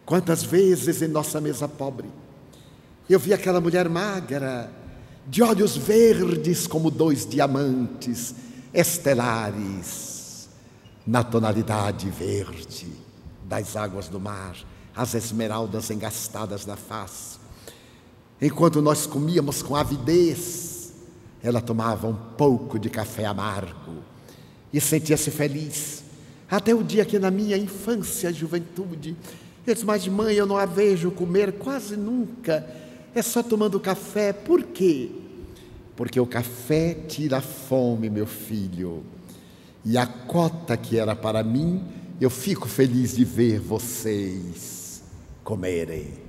Quantas vezes em nossa mesa pobre eu vi aquela mulher magra, de olhos verdes como 2 diamantes estelares, na tonalidade verde das águas do mar, as esmeraldas engastadas na face. Enquanto nós comíamos com avidez, ela tomava um pouco de café amargo e sentia-se feliz. Até o dia que, na minha infância e juventude, eu disse: mas mãe, eu não a vejo comer quase nunca, é só tomando café. Por quê? Porque o café tira a fome, meu filho, e a cota que era para mim, eu fico feliz de ver vocês comerem.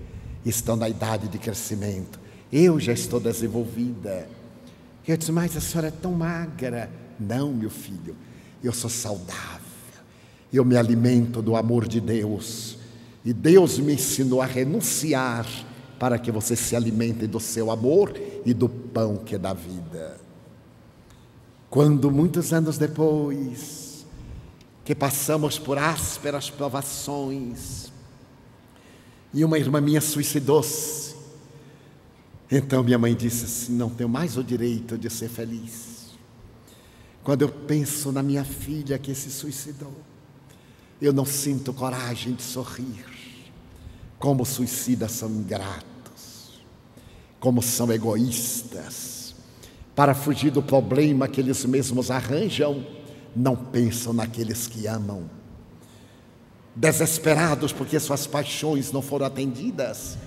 Estão na idade de crescimento, eu já estou desenvolvida. Eu disse: mas a senhora é tão magra. Não, meu filho, eu sou saudável, eu me alimento do amor de Deus, e Deus me ensinou a renunciar para que você se alimente do seu amor e do pão que é da vida. Quando muitos anos depois, que passamos por ásperas provações, e uma irmã minha suicidou-se, então minha mãe disse assim: não tenho mais o direito de ser feliz. Quando eu penso na minha filha que se suicidou, eu não sinto coragem de sorrir. Como suicidas são ingratos, como são egoístas. Para fugir do problema que eles mesmos arranjam, não pensam naqueles que amam. Desesperados porque suas paixões não foram atendidas,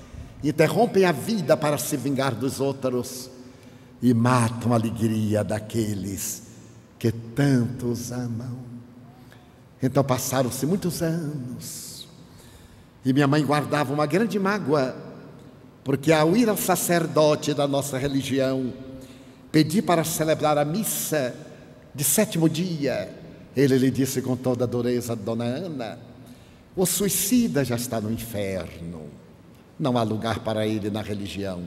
interrompem a vida para se vingar dos outros e matam a alegria daqueles que tanto os amam. Então passaram-se muitos anos e minha mãe guardava uma grande mágoa, porque ao ir ao sacerdote da nossa religião pedir para celebrar a missa de 7º dia, ele lhe disse com toda a dureza: Dona Ana, o suicida já está no inferno, não há lugar para ele na religião.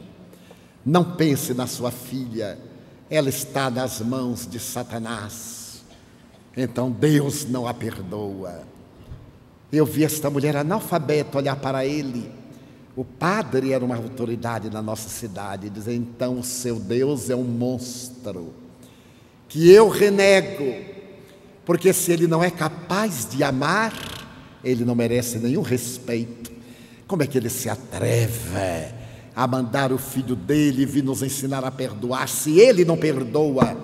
Não pense na sua filha, ela está nas mãos de Satanás. Então Deus não a perdoa. Eu vi esta mulher analfabeta olhar para ele. O padre era uma autoridade na nossa cidade e dizer: então o seu Deus é um monstro que eu renego, porque se ele não é capaz de amar, ele não merece nenhum respeito. Como é que ele se atreve a mandar o filho dele vir nos ensinar a perdoar, se ele não perdoa?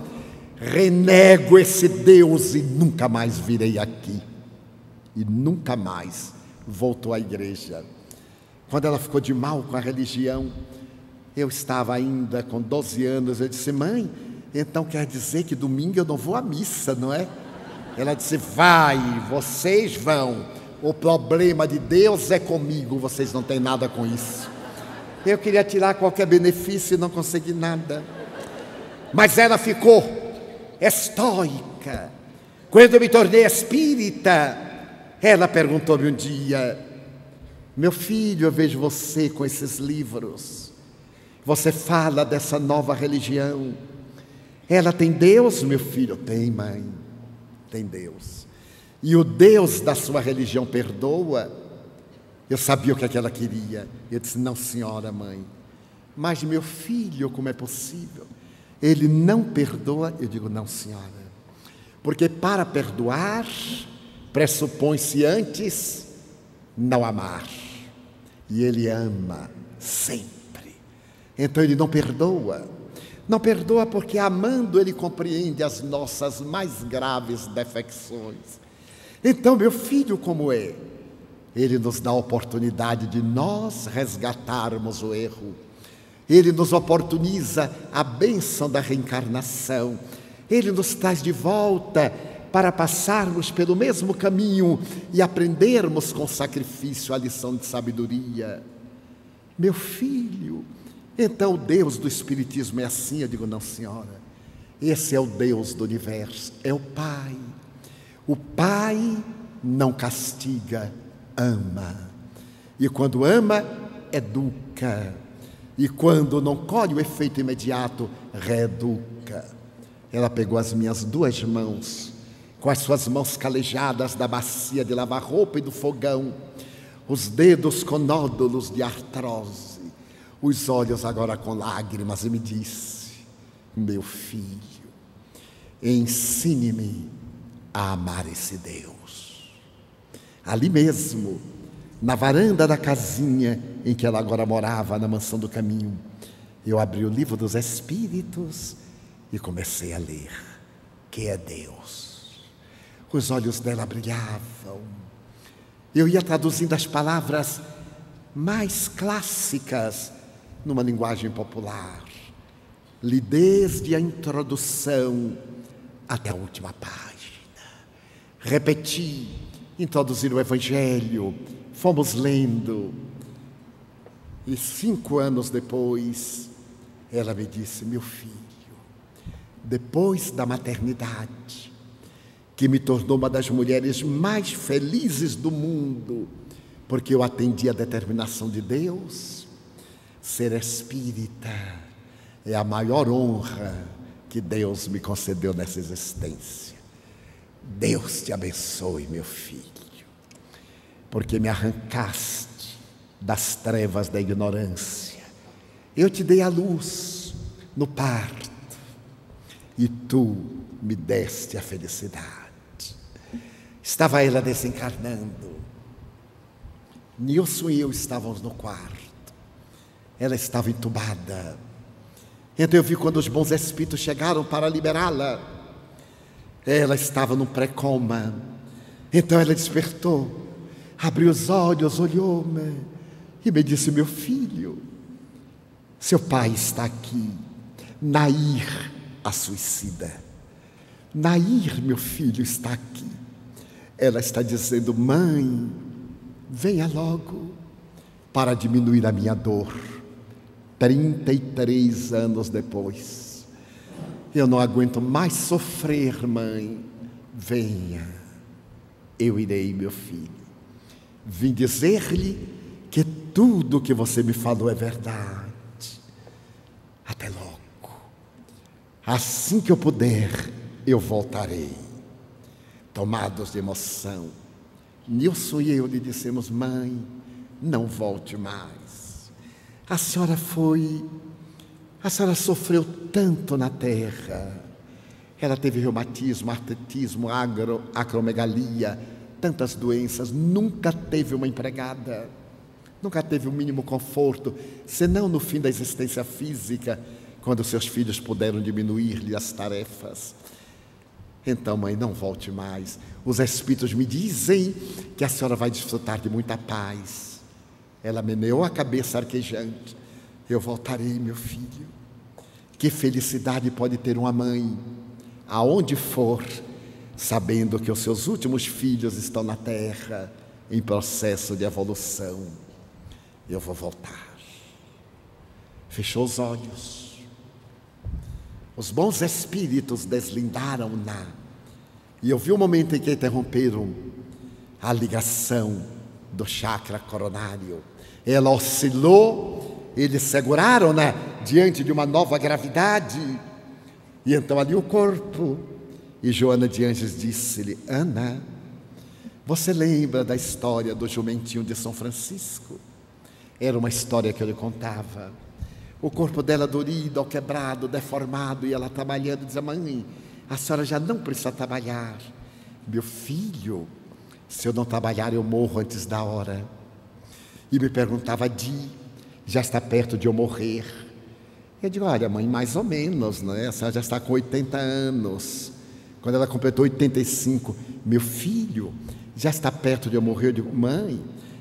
Renego esse Deus e nunca mais virei aqui. E nunca mais voltou à igreja. Quando ela ficou de mal com a religião, eu estava ainda com 12 anos, eu disse: mãe, então quer dizer que domingo eu não vou à missa, não é? Ela disse: vai, vocês vão, o problema de Deus é comigo, vocês não têm nada com isso. Eu queria tirar qualquer benefício e não consegui nada. Mas ela ficou estoica. Quando eu me tornei espírita, ela perguntou-me um dia: meu filho, eu vejo você com esses livros, você fala dessa nova religião, ela tem Deus, meu filho? Tem, mãe, tem Deus. E o Deus da sua religião perdoa? Eu sabia o que é que ela queria. Eu disse: não, senhora, mãe. Mas meu filho, como é possível? Ele não perdoa? Eu digo: não, senhora. Porque para perdoar, pressupõe-se antes não amar. E ele ama sempre. Então ele não perdoa. Não perdoa porque amando ele compreende as nossas mais graves defecções. Então, meu filho, como é? Ele nos dá a oportunidade de nós resgatarmos o erro. Ele nos oportuniza a bênção da reencarnação. Ele nos traz de volta para passarmos pelo mesmo caminho e aprendermos com sacrifício a lição de sabedoria. Meu filho, então o Deus do Espiritismo é assim? Eu digo: não, senhora. Esse é o Deus do universo, é o Pai. O Pai não castiga, ama. E quando ama, educa. E quando não colhe o efeito imediato, reeduca. Ela pegou as minhas 2 mãos, com as suas mãos calejadas da bacia de lavar roupa e do fogão, os dedos com nódulos de artrose, os olhos agora com lágrimas, e me disse: meu filho, ensine-me a amar esse Deus. Ali mesmo, na varanda da casinha em que ela agora morava, na Mansão do Caminho, eu abri o livro dos Espíritos e comecei a ler: que é Deus. Os olhos dela brilhavam. Eu ia traduzindo as palavras mais clássicas numa linguagem popular. Li desde a introdução até a última página. Repeti, introduzir o Evangelho, fomos lendo. E 5 anos depois, ela me disse: meu filho, depois da maternidade, que me tornou uma das mulheres mais felizes do mundo, porque eu atendi a determinação de Deus, ser espírita é a maior honra que Deus me concedeu nessa existência. Deus te abençoe, meu filho, porque me arrancaste das trevas da ignorância. Eu te dei a luz no parto e tu me deste a felicidade. Estava ela desencarnando. Nilson e eu estávamos no quarto. Ela estava entubada. Então eu vi quando os bons espíritos chegaram para liberá-la. Ela estava num pré-coma. Então ela despertou, abriu os olhos, olhou-me e me disse: meu filho, seu pai está aqui. Nair, a suicida. Nair, meu filho, está aqui. Ela está dizendo: mãe, venha logo para diminuir a minha dor. 33 anos depois, eu não aguento mais sofrer, mãe. Venha, eu irei, meu filho. Vim dizer-lhe que tudo o que você me falou é verdade. Até logo. Assim que eu puder, eu voltarei. Tomados de emoção, Nilson e eu lhe dissemos: mãe, não volte mais. A senhora sofreu tanto na terra. Ela teve reumatismo, artritismo, acromegalia, tantas doenças, nunca teve uma empregada, nunca teve o mínimo conforto, senão no fim da existência física, quando seus filhos puderam diminuir-lhe as tarefas. Então, mãe, não volte mais. Os espíritos me dizem que a senhora vai desfrutar de muita paz. Ela meneou a cabeça arquejante. Eu voltarei, meu filho. Que felicidade pode ter uma mãe, aonde for, sabendo que os seus últimos filhos estão na terra, em processo de evolução. Eu vou voltar. Fechou os olhos. Os bons espíritos deslindaram-na. E eu vi o momento em que interromperam a ligação do chakra coronário. Ela oscilou, eles seguraram-na diante de uma nova gravidade. E então ali o corpo. E Joana de Ângeles disse-lhe: Ana, você lembra da história do jumentinho de São Francisco? Era uma história que eu lhe contava. O corpo dela dorido, quebrado, deformado, e ela trabalhando, dizia: mãe, a senhora já não precisa trabalhar. Meu filho, se eu não trabalhar, eu morro antes da hora. E me perguntava: Di, já está perto de eu morrer? Eu digo: olha, mãe, mais ou menos, né? A senhora já está com 80 anos. Quando ela completou 85, meu filho, já está perto de eu morrer? Eu digo: mãe,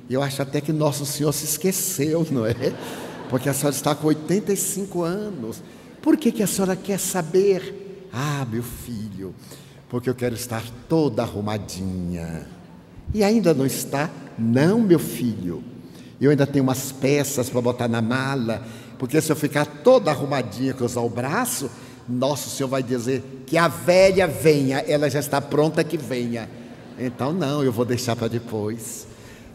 eu acho até que Nosso Senhor se esqueceu, não é? Porque a senhora está com 85 anos. Por que a senhora quer saber? Ah, meu filho, porque eu quero estar toda arrumadinha. E ainda não está? Não, meu filho. Eu ainda tenho umas peças para botar na mala, porque se eu ficar toda arrumadinha, cruzar o braço, Nosso Senhor vai dizer que a velha venha, ela já está pronta que venha. Então não, eu vou deixar para depois.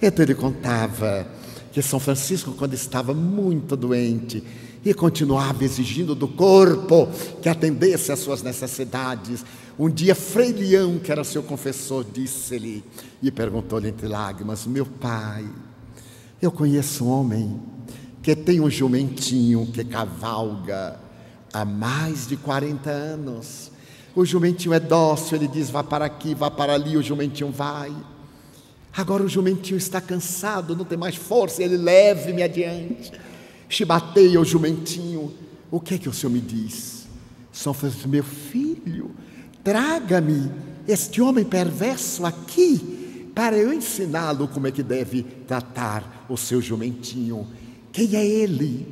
Então ele contava que São Francisco, quando estava muito doente e continuava exigindo do corpo que atendesse às suas necessidades, um dia Frei Leão, que era seu confessor, disse-lhe e perguntou-lhe entre lágrimas: meu pai, eu conheço um homem que tem um jumentinho que cavalga há mais de 40 anos. O jumentinho é dócil, ele diz: vá para aqui, vá para ali, o jumentinho vai. Agora o jumentinho está cansado, não tem mais força, ele leve-me adiante. Chibateia o jumentinho. O que é que o senhor me diz? São Francisco: meu filho, traga-me este homem perverso aqui, para eu ensiná-lo como é que deve tratar o seu jumentinho. Quem é ele?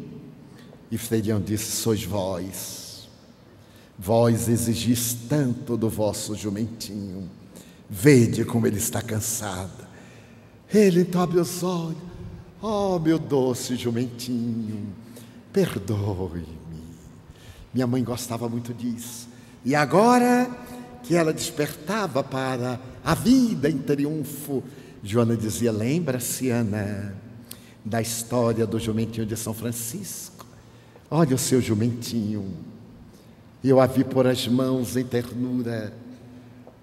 E Frei Leão disse: sois vós. Vós exigis tanto do vosso jumentinho. Vede como ele está cansado. Ele então abre os olhos: oh, meu doce jumentinho, perdoe-me. Minha mãe gostava muito disso. E agora que ela despertava para a vida em triunfo, Joana dizia: lembra-se, Ana, da história do jumentinho de São Francisco? Olha o seu jumentinho. Eu a vi pôr as mãos em ternura.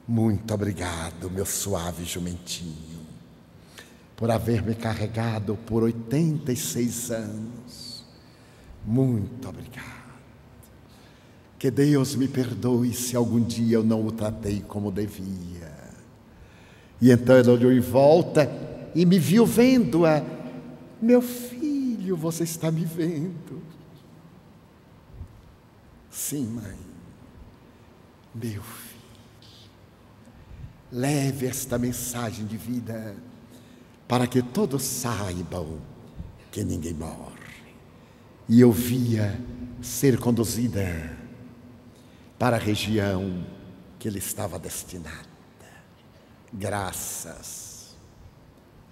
Muito obrigado, meu suave jumentinho, por haver me carregado por 86 anos. Muito obrigado. Que Deus me perdoe se algum dia eu não o tratei como devia. E então ela olhou em volta e me viu vendo-a. Meu filho, você está me vendo? Sim, mãe. Meu filho. Leve esta mensagem de vida para que todos saibam que ninguém morre. E eu via ser conduzida para a região que ele estava destinada. graças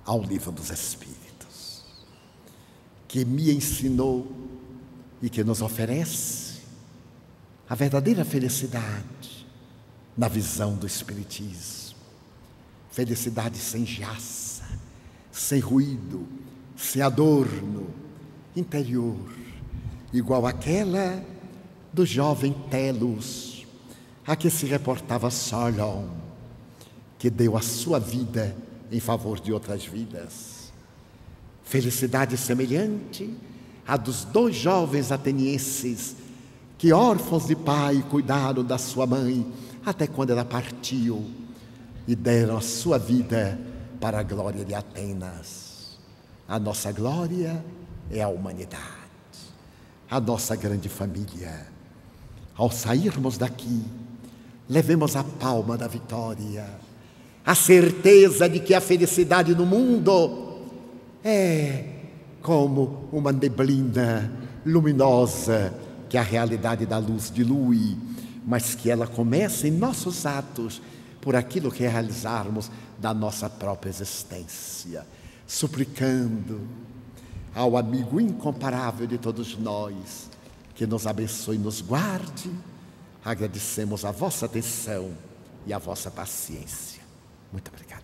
ao livro dos Espíritos, que me ensinou e que nos oferece a verdadeira felicidade na visão do Espiritismo. Felicidade sem jaça, sem ruído, sem adorno, interior, igual àquela do jovem Telos, a que se reportava Solon, que deu a sua vida em favor de outras vidas. Felicidade semelhante à dos 2 jovens atenienses que, órfãos de pai, cuidaram da sua mãe até quando ela partiu e deram a sua vida para a glória de Atenas. A nossa glória é a humanidade, a nossa grande família. Ao sairmos daqui, levemos a palma da vitória, a certeza de que a felicidade no mundo é como uma neblina luminosa que a realidade da luz dilui, mas que ela começa em nossos atos por aquilo que realizarmos da nossa própria existência, suplicando ao amigo incomparável de todos nós que nos abençoe e nos guarde. Agradecemos a vossa atenção e a vossa paciência. Muito obrigado.